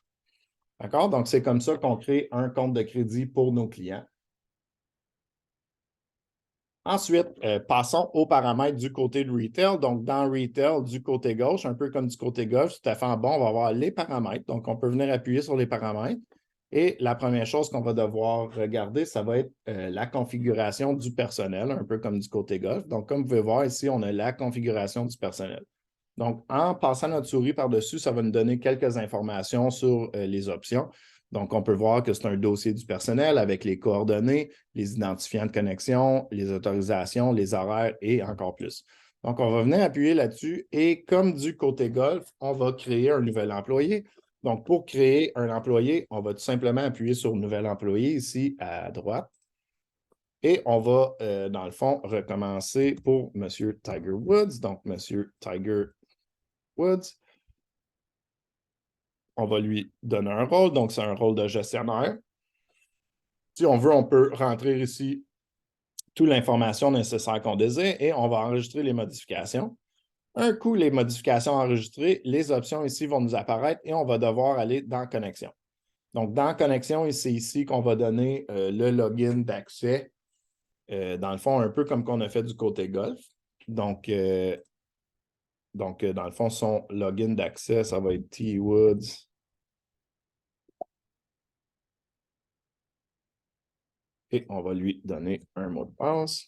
D'accord? Donc, c'est comme ça qu'on crée un compte de crédit pour nos clients. Ensuite, passons aux paramètres du côté de Retail. Donc, dans Retail, du côté gauche, un peu comme du côté gauche, tout à fait en bas, on va avoir les paramètres. Donc, on peut venir appuyer sur les paramètres. Et la première chose qu'on va devoir regarder, ça va être la configuration du personnel, un peu comme du côté gauche. Donc, comme vous pouvez voir ici, on a la configuration du personnel. Donc, en passant notre souris par-dessus, ça va nous donner quelques informations sur les options. Donc, on peut voir que c'est un dossier du personnel avec les coordonnées, les identifiants de connexion, les autorisations, les horaires et encore plus. Donc, on va venir appuyer là-dessus et comme du côté golf, on va créer un nouvel employé. Donc, pour créer un employé, on va tout simplement appuyer sur Nouvel employé ici à droite. Et on va, dans le fond, recommencer pour M. Tiger Woods. Donc, M. Tiger Woods. On va lui donner un rôle. Donc, c'est un rôle de gestionnaire. Si on veut, on peut rentrer ici toute l'information nécessaire qu'on désire et on va enregistrer les modifications. Un coup, les modifications enregistrées, les options ici vont nous apparaître et on va devoir aller dans Connexion. Donc, dans Connexion, c'est ici qu'on va donner le login d'accès, dans le fond, un peu comme qu'on a fait du côté golf. Donc, dans le fond, son login d'accès, ça va être T-Woods. Et on va lui donner un mot de passe.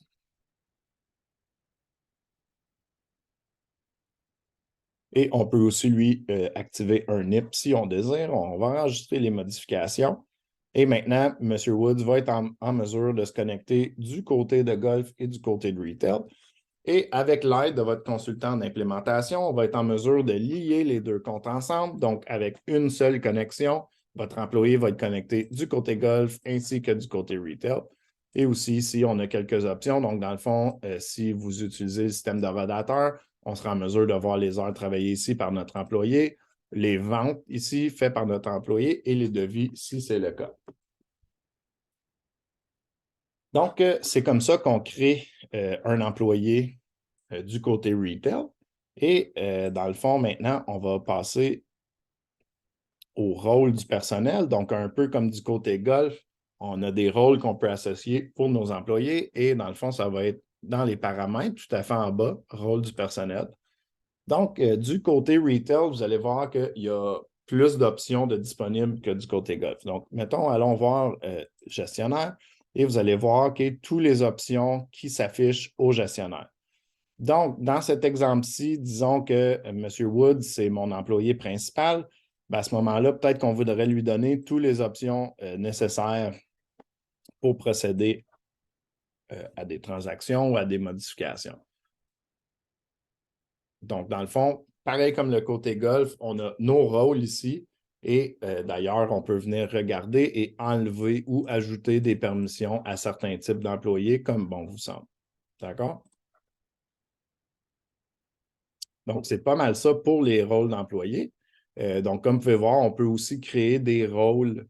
Et on peut aussi lui activer un NIP si on désire. On va enregistrer les modifications. Et maintenant, M. Woods va être en mesure de se connecter du côté de golf et du côté de retail. Et avec l'aide de votre consultant d'implémentation, on va être en mesure de lier les deux comptes ensemble. Donc, avec une seule connexion, votre employé va être connecté du côté golf ainsi que du côté retail. Et aussi, ici, on a quelques options. Donc, dans le fond, si vous utilisez le système de rodateur, on sera en mesure de voir les heures travaillées ici par notre employé, les ventes ici faites par notre employé et les devis si c'est le cas. Donc, c'est comme ça qu'on crée un employé du côté retail. Et dans le fond, maintenant, on va passer au rôle du personnel. Donc, un peu comme du côté golf, on a des rôles qu'on peut associer pour nos employés. Et dans le fond, ça va être dans les paramètres, tout à fait en bas, rôle du personnel. Donc, du côté retail, vous allez voir qu'il y a plus d'options de disponibles que du côté golf. Donc, mettons, allons voir gestionnaire et vous allez voir qu'il y a toutes les options qui s'affichent au gestionnaire. Donc, dans cet exemple-ci, disons que M. Wood, c'est mon employé principal. Ben, à ce moment-là, peut-être qu'on voudrait lui donner toutes les options nécessaires pour procéder à des transactions ou à des modifications. Donc, dans le fond, pareil comme le côté golf, on a nos rôles ici. Et d'ailleurs, on peut venir regarder et enlever ou ajouter des permissions à certains types d'employés comme bon vous semble. D'accord? Donc, c'est pas mal ça pour les rôles d'employés. Donc, comme vous pouvez voir, on peut aussi créer des rôles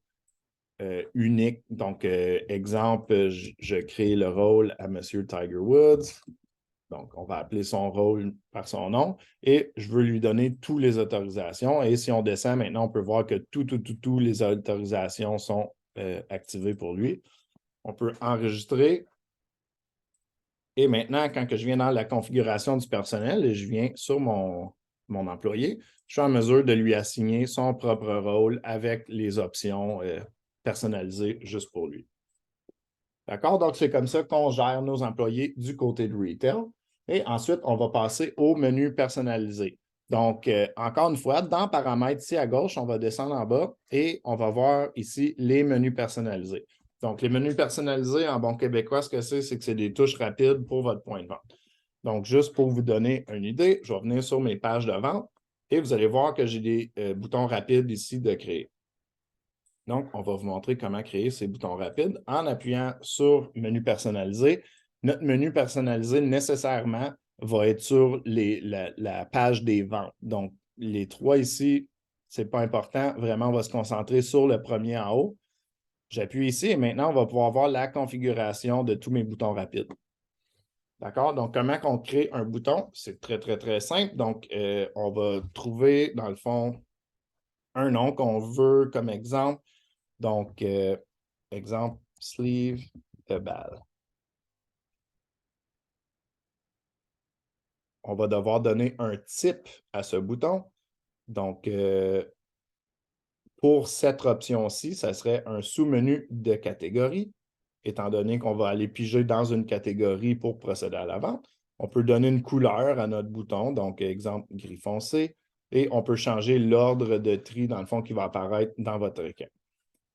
uniques. Donc, exemple, je crée le rôle à M. Tiger Woods. Donc, on va appeler son rôle par son nom et je veux lui donner toutes les autorisations. Et si on descend, maintenant, on peut voir que toutes les autorisations sont activées pour lui. On peut enregistrer. Et maintenant, quand je viens dans la configuration du personnel et je viens sur mon employé, je suis en mesure de lui assigner son propre rôle avec les options personnalisées juste pour lui. D'accord? Donc, c'est comme ça qu'on gère nos employés du côté de retail. Et ensuite, on va passer au menu personnalisé. Donc, encore une fois, dans Paramètres, ici à gauche, on va descendre en bas et on va voir ici les menus personnalisés. Donc, les menus personnalisés, en bon québécois, ce que c'est que c'est des touches rapides pour votre point de vente. Donc, juste pour vous donner une idée, je vais venir sur mes pages de vente et vous allez voir que j'ai des boutons rapides ici de créer. Donc, on va vous montrer comment créer ces boutons rapides en appuyant sur Menu personnalisé. Notre menu personnalisé, nécessairement, va être sur la page des ventes. Donc, les trois ici, ce n'est pas important. Vraiment, on va se concentrer sur le premier en haut. J'appuie ici et maintenant, on va pouvoir voir la configuration de tous mes boutons rapides. D'accord? Donc, comment on crée un bouton? C'est très, très, très simple. Donc, on va trouver, dans le fond, un nom qu'on veut comme exemple. Donc, exemple, sleeve de balle. On va devoir donner un type à ce bouton. Donc, pour cette option-ci, ça serait un sous-menu de catégorie, étant donné qu'on va aller piger dans une catégorie pour procéder à la vente. On peut donner une couleur à notre bouton, donc exemple gris foncé, et on peut changer l'ordre de tri, dans le fond, qui va apparaître dans votre écran.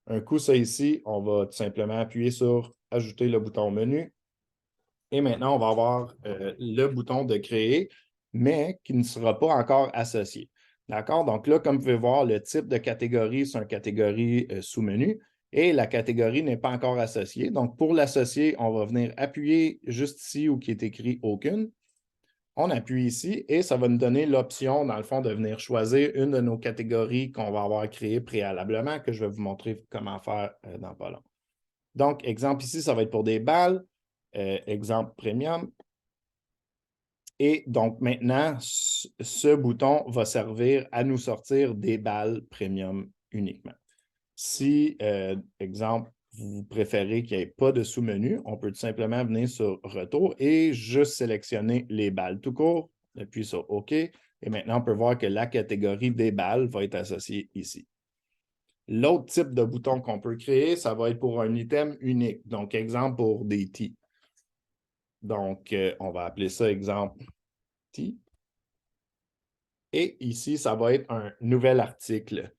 Un coup, ça ici, on va tout simplement appuyer sur « Ajouter le bouton menu ». Et maintenant, on va avoir le bouton de créer, mais qui ne sera pas encore associé. D'accord? Donc là, comme vous pouvez voir, le type de catégorie, c'est une catégorie sous-menu et la catégorie n'est pas encore associée. Donc, pour l'associer, on va venir appuyer juste ici où il est écrit « Aucune ». On appuie ici et ça va nous donner l'option, dans le fond, de venir choisir une de nos catégories qu'on va avoir créées préalablement, que je vais vous montrer comment faire dans pas long. Donc, exemple ici, ça va être pour des balles. Exemple premium. Et donc, maintenant, ce bouton va servir à nous sortir des balles premium uniquement. Si, exemple, vous préférez qu'il n'y ait pas de sous-menu, on peut tout simplement venir sur Retour et juste sélectionner les balles tout court, appuyer sur OK. Et maintenant, on peut voir que la catégorie des balles va être associée ici. L'autre type de bouton qu'on peut créer, ça va être pour un item unique. Donc, exemple pour des T. Donc, on va appeler ça exemple T. Et ici, ça va être un nouvel article.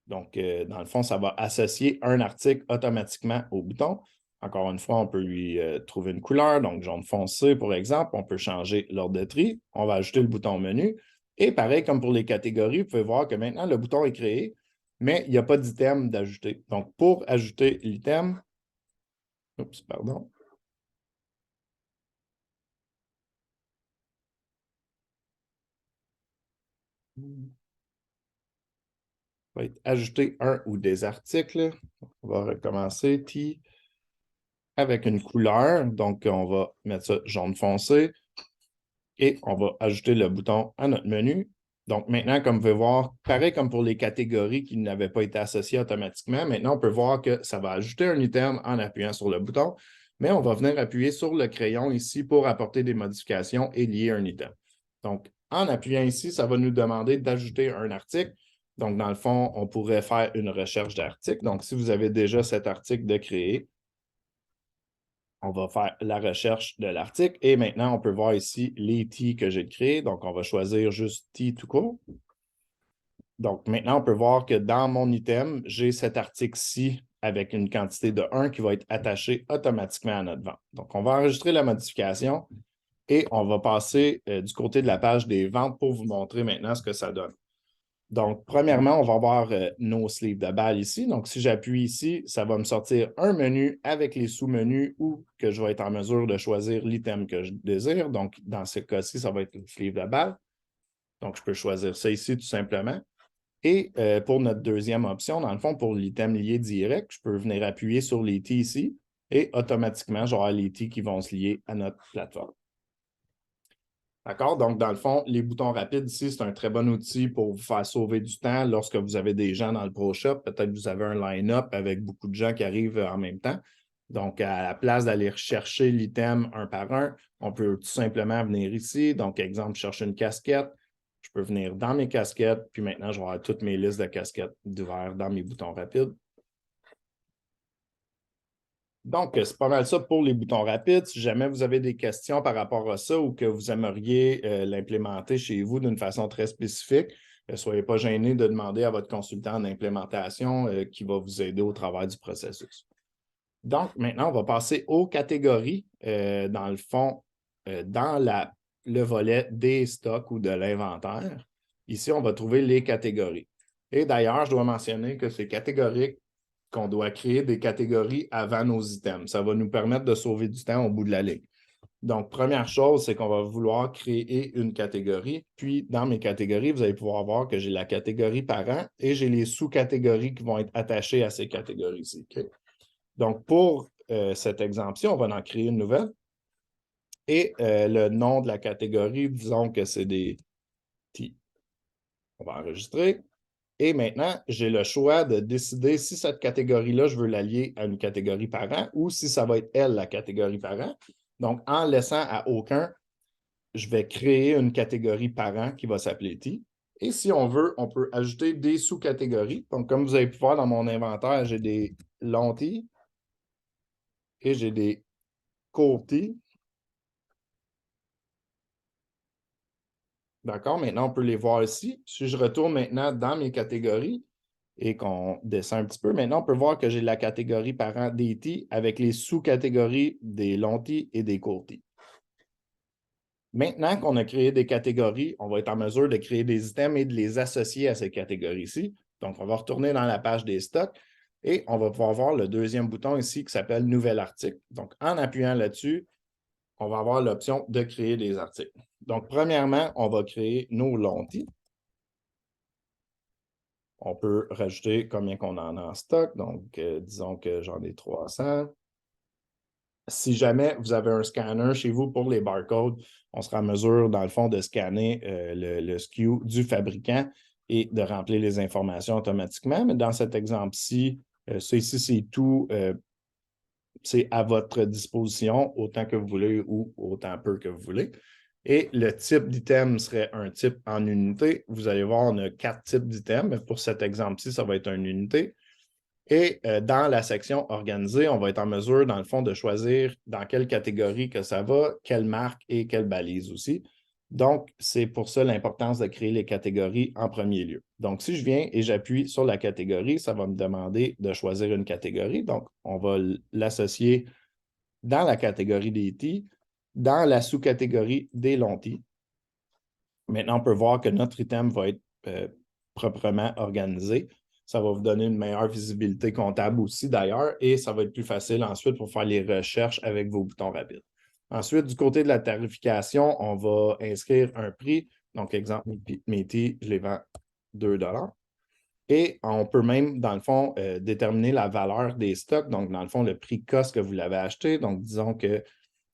Donc, dans le fond, ça va associer un article automatiquement au bouton. Encore une fois, on peut lui trouver une couleur, donc jaune foncé, pour exemple. On peut changer l'ordre de tri. On va ajouter le bouton menu. Et pareil, comme pour les catégories, vous pouvez voir que maintenant, le bouton est créé, mais il n'y a pas d'item d'ajouter. Donc, pour ajouter l'item, oups, pardon. Va être ajouter un ou des articles. On va recommencer. T avec une couleur. Donc, on va mettre ça jaune foncé et on va ajouter le bouton à notre menu. Donc, maintenant, comme vous pouvez voir, pareil comme pour les catégories qui n'avaient pas été associées automatiquement, maintenant, on peut voir que ça va ajouter un item en appuyant sur le bouton, mais on va venir appuyer sur le crayon ici pour apporter des modifications et lier un item. Donc, en appuyant ici, ça va nous demander d'ajouter un article. Donc, dans le fond, on pourrait faire une recherche d'article. Donc, si vous avez déjà cet article de créer, on va faire la recherche de l'article et maintenant, on peut voir ici les T que j'ai créés. Donc, on va choisir juste T tout court. Donc, maintenant, on peut voir que dans mon item, j'ai cet article-ci avec une quantité de 1 qui va être attaché automatiquement à notre vente. Donc, on va enregistrer la modification et on va passer du côté de la page des ventes pour vous montrer maintenant ce que ça donne. Donc, premièrement, on va avoir nos sleeves de balles ici. Donc, si j'appuie ici, ça va me sortir un menu avec les sous-menus ou que je vais être en mesure de choisir l'item que je désire. Donc, dans ce cas-ci, ça va être le sleeve de balle. Donc, je peux choisir ça ici tout simplement. Et pour notre deuxième option, dans le fond, pour l'item lié direct, je peux venir appuyer sur les T ici et automatiquement, j'aurai les T qui vont se lier à notre plateforme. D'accord? Donc, dans le fond, les boutons rapides ici, c'est un très bon outil pour vous faire sauver du temps lorsque vous avez des gens dans le ProShop. Peut-être que vous avez un line-up avec beaucoup de gens qui arrivent en même temps. Donc, à la place d'aller rechercher l'item un par un, on peut tout simplement venir ici. Donc, exemple, je cherche une casquette. Je peux venir dans mes casquettes, puis maintenant, je vais avoir toutes mes listes de casquettes d'ouvert dans mes boutons rapides. Donc, c'est pas mal ça pour les boutons rapides. Si jamais vous avez des questions par rapport à ça ou que vous aimeriez l'implémenter chez vous d'une façon très spécifique, ne soyez pas gênés de demander à votre consultant d'implémentation qui va vous aider au travers du processus. Donc, maintenant, on va passer aux catégories. Dans le fond, dans le volet des stocks ou de l'inventaire. Ici, on va trouver les catégories. Et d'ailleurs, je dois mentionner que c'est catégorique qu'on doit créer des catégories avant nos items. Ça va nous permettre de sauver du temps au bout de la ligne. Donc, première chose, c'est qu'on va vouloir créer une catégorie. Puis, dans mes catégories, vous allez pouvoir voir que j'ai la catégorie parent et j'ai les sous-catégories qui vont être attachées à ces catégories-ci. Okay? Donc, pour cet exemple-ci, on va en créer une nouvelle. Et le nom de la catégorie, disons que c'est des T. On va enregistrer. Et maintenant, j'ai le choix de décider si cette catégorie-là, je veux la lier à une catégorie parent ou si ça va être elle, la catégorie parent. Donc, en laissant à aucun, je vais créer une catégorie parent qui va s'appeler T. Et si on veut, on peut ajouter des sous-catégories. Donc, comme vous avez pu voir dans mon inventaire, j'ai des longs T et j'ai des courts T. D'accord? Maintenant, on peut les voir ici. Si je retourne maintenant dans mes catégories et qu'on descend un petit peu, maintenant, on peut voir que j'ai la catégorie parent des T avec les sous-catégories des longs T et des courts T. Maintenant qu'on a créé des catégories, on va être en mesure de créer des items et de les associer à ces catégories-ci. Donc, on va retourner dans la page des stocks et on va pouvoir voir le deuxième bouton ici qui s'appelle « Nouvel article ». Donc, en appuyant là-dessus, on va avoir l'option de créer des articles. Donc, premièrement, on va créer nos longs T. On peut rajouter combien qu'on en a en stock. Donc, disons que j'en ai 300. Si jamais vous avez un scanner chez vous pour les barcodes, on sera en mesure, dans le fond, de scanner le SKU du fabricant et de remplir les informations automatiquement. Mais dans cet exemple-ci, ça ici, c'est tout. C'est à votre disposition, autant que vous voulez ou autant peu que vous voulez. Et le type d'item serait un type en unité. Vous allez voir, on a 4 types d'items. Mais pour cet exemple-ci, ça va être une unité. Et dans la section organisée, on va être en mesure, dans le fond, de choisir dans quelle catégorie que ça va, quelle marque et quelle balise aussi. Donc, c'est pour ça l'importance de créer les catégories en premier lieu. Donc, si je viens et j'appuie sur la catégorie, ça va me demander de choisir une catégorie. Donc, on va l'associer dans la catégorie des T, dans la sous-catégorie des longs T. Maintenant, on peut voir que notre item va être proprement organisé. Ça va vous donner une meilleure visibilité comptable aussi d'ailleurs et ça va être plus facile ensuite pour faire les recherches avec vos boutons rapides. Ensuite, du côté de la tarification, on va inscrire un prix. Donc, exemple, mes T, je les vends 2 $. Et on peut même, dans le fond, déterminer la valeur des stocks. Donc, dans le fond, le prix cost que vous l'avez acheté. Donc, disons que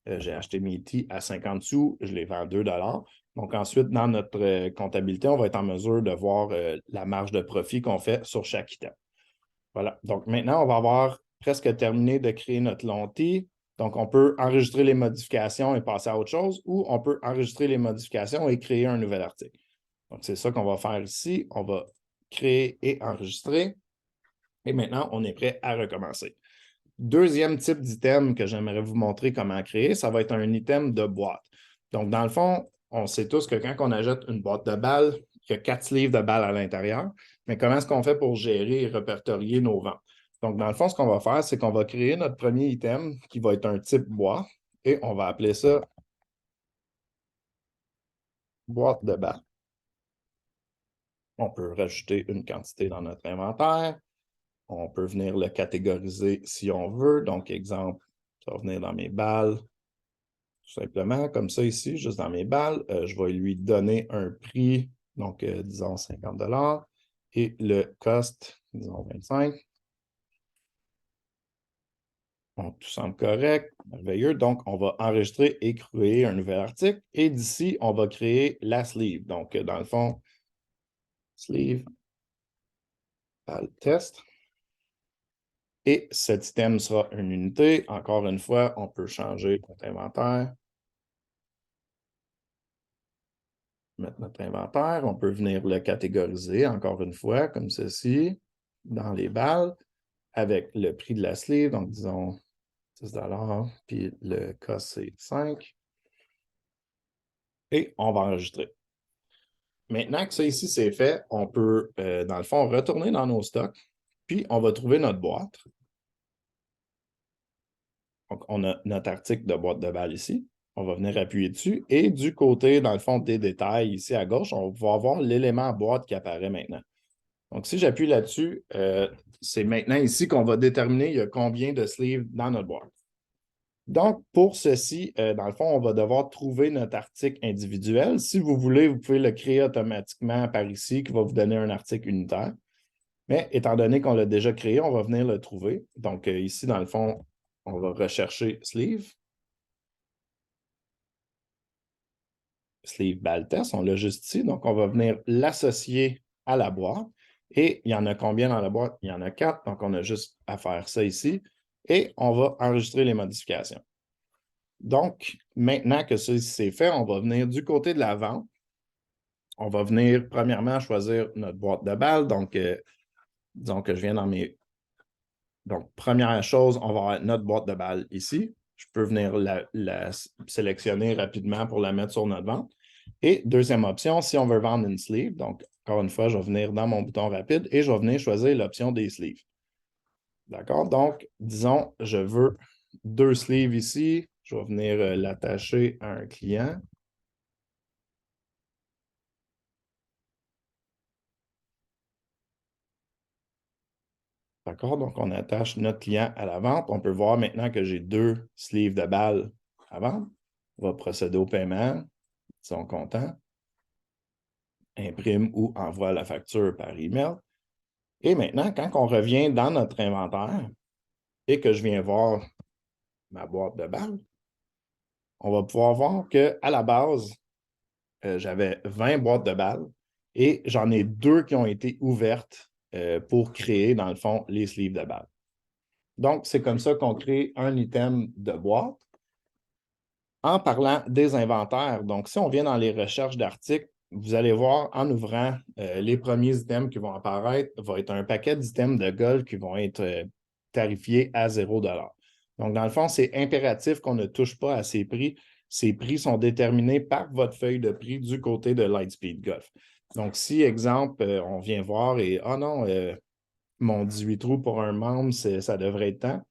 j'ai acheté mes T à 50 sous, je les vends 2 $. Donc, ensuite, dans notre comptabilité, on va être en mesure de voir la marge de profit qu'on fait sur chaque item. Voilà. Donc, maintenant, on va avoir presque terminé de créer notre long T. Donc, on peut enregistrer les modifications et passer à autre chose ou on peut enregistrer les modifications et créer un nouvel article. Donc, c'est ça qu'on va faire ici. On va créer et enregistrer. Et maintenant, on est prêt à recommencer. Deuxième type d'item que j'aimerais vous montrer comment créer, ça va être un item de boîte. Donc, dans le fond, on sait tous que quand on achète une boîte de balles, il y a 4 livres de balles à l'intérieur. Mais comment est-ce qu'on fait pour gérer et répertorier nos ventes? Donc, dans le fond, ce qu'on va faire, c'est qu'on va créer notre premier item qui va être un type boîte et on va appeler ça boîte de balles. On peut rajouter une quantité dans notre inventaire. On peut venir le catégoriser si on veut. Donc, exemple, ça va venir dans mes balles. Tout simplement, comme ça ici, juste dans mes balles. Je vais lui donner un prix, donc disons 50 $, et le cost, disons 25. Donc, tout semble correct, merveilleux. Donc, on va enregistrer et créer un nouvel article. Et d'ici, on va créer la sleeve. Donc, dans le fond, sleeve, balle test. Et cet item sera une unité. Encore une fois, on peut changer notre inventaire. Mettre notre inventaire. On peut venir le catégoriser, encore une fois, comme ceci, dans les balles, avec le prix de la sleeve. Donc, disons 10 $, puis le cost, c'est 5. Et on va enregistrer. Maintenant que ça ici, c'est fait, on peut, dans le fond, retourner dans nos stocks, puis on va trouver notre boîte. Donc, on a notre article de boîte de balles ici. On va venir appuyer dessus. Et du côté, dans le fond, des détails, ici à gauche, on va avoir l'élément boîte qui apparaît maintenant. Donc, si j'appuie là-dessus, c'est maintenant ici qu'on va déterminer il y a combien de sleeves dans notre boîte. Donc, pour ceci, dans le fond, on va devoir trouver notre article individuel. Si vous voulez, vous pouvez le créer automatiquement par ici, qui va vous donner un article unitaire. Mais étant donné qu'on l'a déjà créé, on va venir le trouver. Donc, ici, dans le fond, on va rechercher sleeve. Sleeve Baltest, on l'a juste ici. Donc, on va venir l'associer à la boîte. Et il y en a combien dans la boîte? Il y en a 4. Donc, on a juste à faire ça ici. Et on va enregistrer les modifications. Donc, maintenant que c'est fait, on va venir du côté de la vente. On va venir, premièrement, choisir notre boîte de balles. Donc, disons que je viens dans mes... Donc, première chose, on va avoir notre boîte de balles ici. Je peux venir la sélectionner rapidement pour la mettre sur notre vente. Et deuxième option, si on veut vendre une sleeve, donc, encore une fois, je vais venir dans mon bouton rapide et je vais venir choisir l'option des sleeves. D'accord? Donc, disons, je veux 2 sleeves ici. Je vais venir l'attacher à un client. D'accord? Donc, on attache notre client à la vente. On peut voir maintenant que j'ai 2 sleeves de balles à vendre. On va procéder au paiement. Ils sont contents. Imprime ou envoie la facture par email. Et maintenant, quand on revient dans notre inventaire et que je viens voir ma boîte de balles, on va pouvoir voir qu'à la base, j'avais 20 boîtes de balles et j'en ai 2 qui ont été ouvertes pour créer, dans le fond, les sleeves de balles. Donc, c'est comme ça qu'on crée un item de boîte. En parlant des inventaires, donc si on vient dans les recherches d'articles, vous allez voir en ouvrant les premiers items qui vont apparaître, va être un paquet d'items de golf qui vont être tarifiés à 0 $. Donc, dans le fond, c'est impératif qu'on ne touche pas à ces prix. Ces prix sont déterminés par votre feuille de prix du côté de Lightspeed Golf. Donc, si, exemple, on vient voir et « Ah non, mon 18 trous pour un membre, ça devrait être tant »,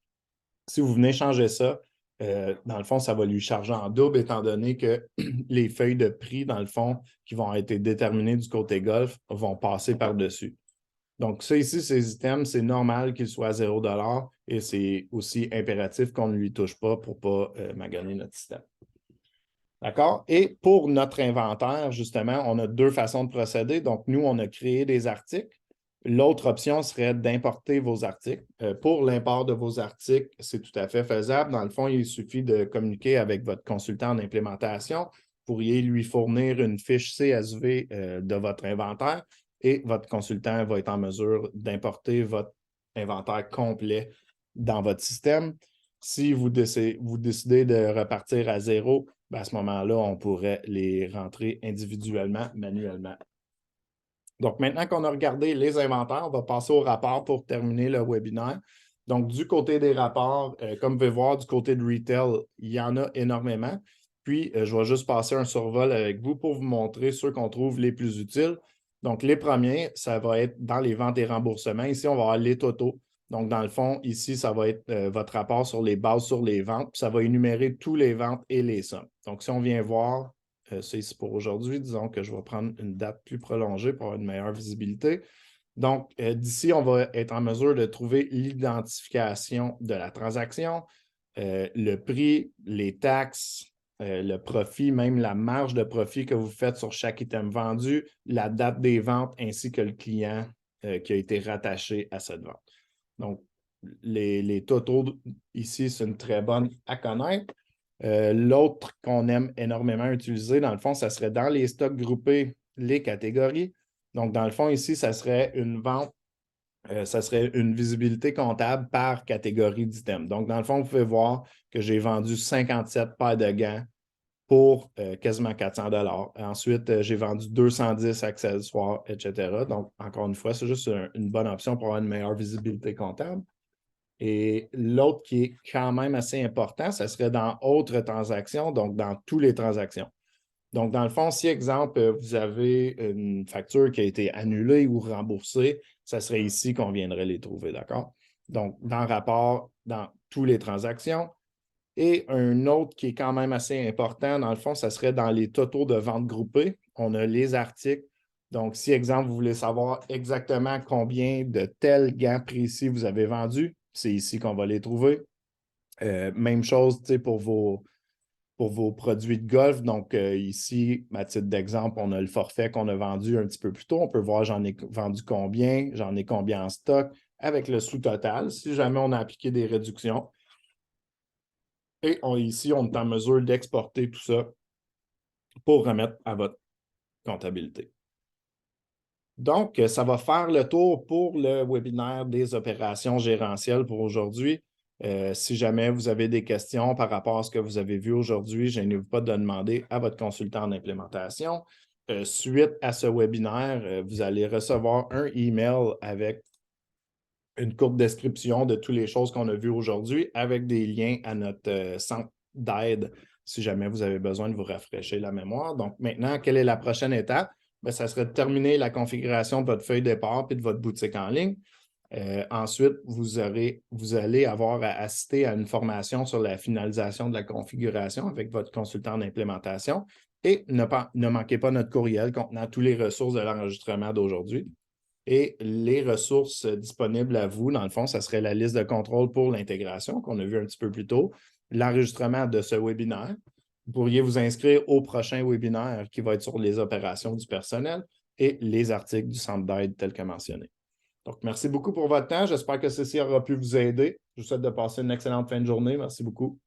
si vous venez changer ça, dans le fond, ça va lui charger en double, étant donné que les feuilles de prix, dans le fond, qui vont être déterminées du côté golf, vont passer par-dessus. Donc, ça ici, ces items, c'est normal qu'ils soient à 0 $ et c'est aussi impératif qu'on ne lui touche pas pour ne pas maganer notre système. D'accord? Et pour notre inventaire, justement, on a 2 façons de procéder. Donc, nous, on a créé des articles. L'autre option serait d'importer vos articles. Pour l'import de vos articles, c'est tout à fait faisable. Dans le fond, il suffit de communiquer avec votre consultant en implémentation. Vous pourriez lui fournir une fiche CSV de votre inventaire et votre consultant va être en mesure d'importer votre inventaire complet dans votre système. Si vous décidez de repartir à 0, ben à ce moment-là, on pourrait les rentrer individuellement, manuellement. Donc, maintenant qu'on a regardé les inventaires, on va passer au rapport pour terminer le webinaire. Donc, du côté des rapports, comme vous pouvez voir, du côté de retail, il y en a énormément. Puis, je vais juste passer un survol avec vous pour vous montrer ceux qu'on trouve les plus utiles. Donc, les premiers, ça va être dans les ventes et remboursements. Ici, on va avoir les totaux. Donc, dans le fond, ici, ça va être votre rapport sur les bases sur les ventes. Puis ça va énumérer tous les ventes et les sommes. Donc, si on vient voir c'est ici pour aujourd'hui. Disons que je vais prendre une date plus prolongée pour avoir une meilleure visibilité. Donc, d'ici, on va être en mesure de trouver l'identification de la transaction, le prix, les taxes, le profit, même la marge de profit que vous faites sur chaque item vendu, la date des ventes ainsi que le client qui a été rattaché à cette vente. Donc, les totaux ici, c'est une très bonne à connaître. L'autre qu'on aime énormément utiliser, dans le fond, ça serait dans les stocks groupés, les catégories. Donc, dans le fond, ici, ça serait une vente, ça serait une visibilité comptable par catégorie d'items. Donc, dans le fond, vous pouvez voir que j'ai vendu 57 paires de gants pour quasiment 400 $. Ensuite, j'ai vendu 210 accessoires, etc. Donc, encore une fois, c'est juste une bonne option pour avoir une meilleure visibilité comptable. Et l'autre qui est quand même assez important, ça serait dans autres transactions, donc dans toutes les transactions. Donc, dans le fond, si, exemple, vous avez une facture qui a été annulée ou remboursée, ça serait ici qu'on viendrait les trouver, d'accord? Donc, dans le rapport, dans toutes les transactions. Et un autre qui est quand même assez important, dans le fond, ça serait dans les totaux de vente groupées. On a les articles, Donc, si, exemple, vous voulez savoir exactement combien de tels gants précis vous avez vendus, c'est ici qu'on va les trouver. Même chose pour vos produits de golf. Donc, ici, à titre d'exemple, on a le forfait qu'on a vendu un petit peu plus tôt. On peut voir j'en ai vendu combien, j'en ai combien en stock avec le sous-total, si jamais on a appliqué des réductions. Et ici, on est en mesure d'exporter tout ça pour remettre à votre comptabilité. Donc, ça va faire le tour pour le webinaire des opérations gérentielles pour aujourd'hui. Si jamais vous avez des questions par rapport à ce que vous avez vu aujourd'hui, je n'hésitez pas de demander à votre consultant d'implémentation. Suite à ce webinaire, vous allez recevoir un email avec une courte description de toutes les choses qu'on a vues aujourd'hui avec des liens à notre centre d'aide si jamais vous avez besoin de vous rafraîchir la mémoire. Donc maintenant, quelle est la prochaine étape? Bien, ça serait de terminer la configuration de votre feuille de départ et de votre boutique en ligne. Ensuite, vous allez avoir à assister à une formation sur la finalisation de la configuration avec votre consultant d'implémentation. Et ne manquez pas notre courriel contenant toutes les ressources de l'enregistrement d'aujourd'hui. Et les ressources disponibles à vous, dans le fond, ça serait la liste de contrôle pour l'intégration qu'on a vu un petit peu plus tôt, l'enregistrement de ce webinaire. Vous pourriez vous inscrire au prochain webinaire qui va être sur les opérations du personnel et les articles du centre d'aide tels que mentionnés. Donc, merci beaucoup pour votre temps. J'espère que ceci aura pu vous aider. Je vous souhaite de passer une excellente fin de journée. Merci beaucoup.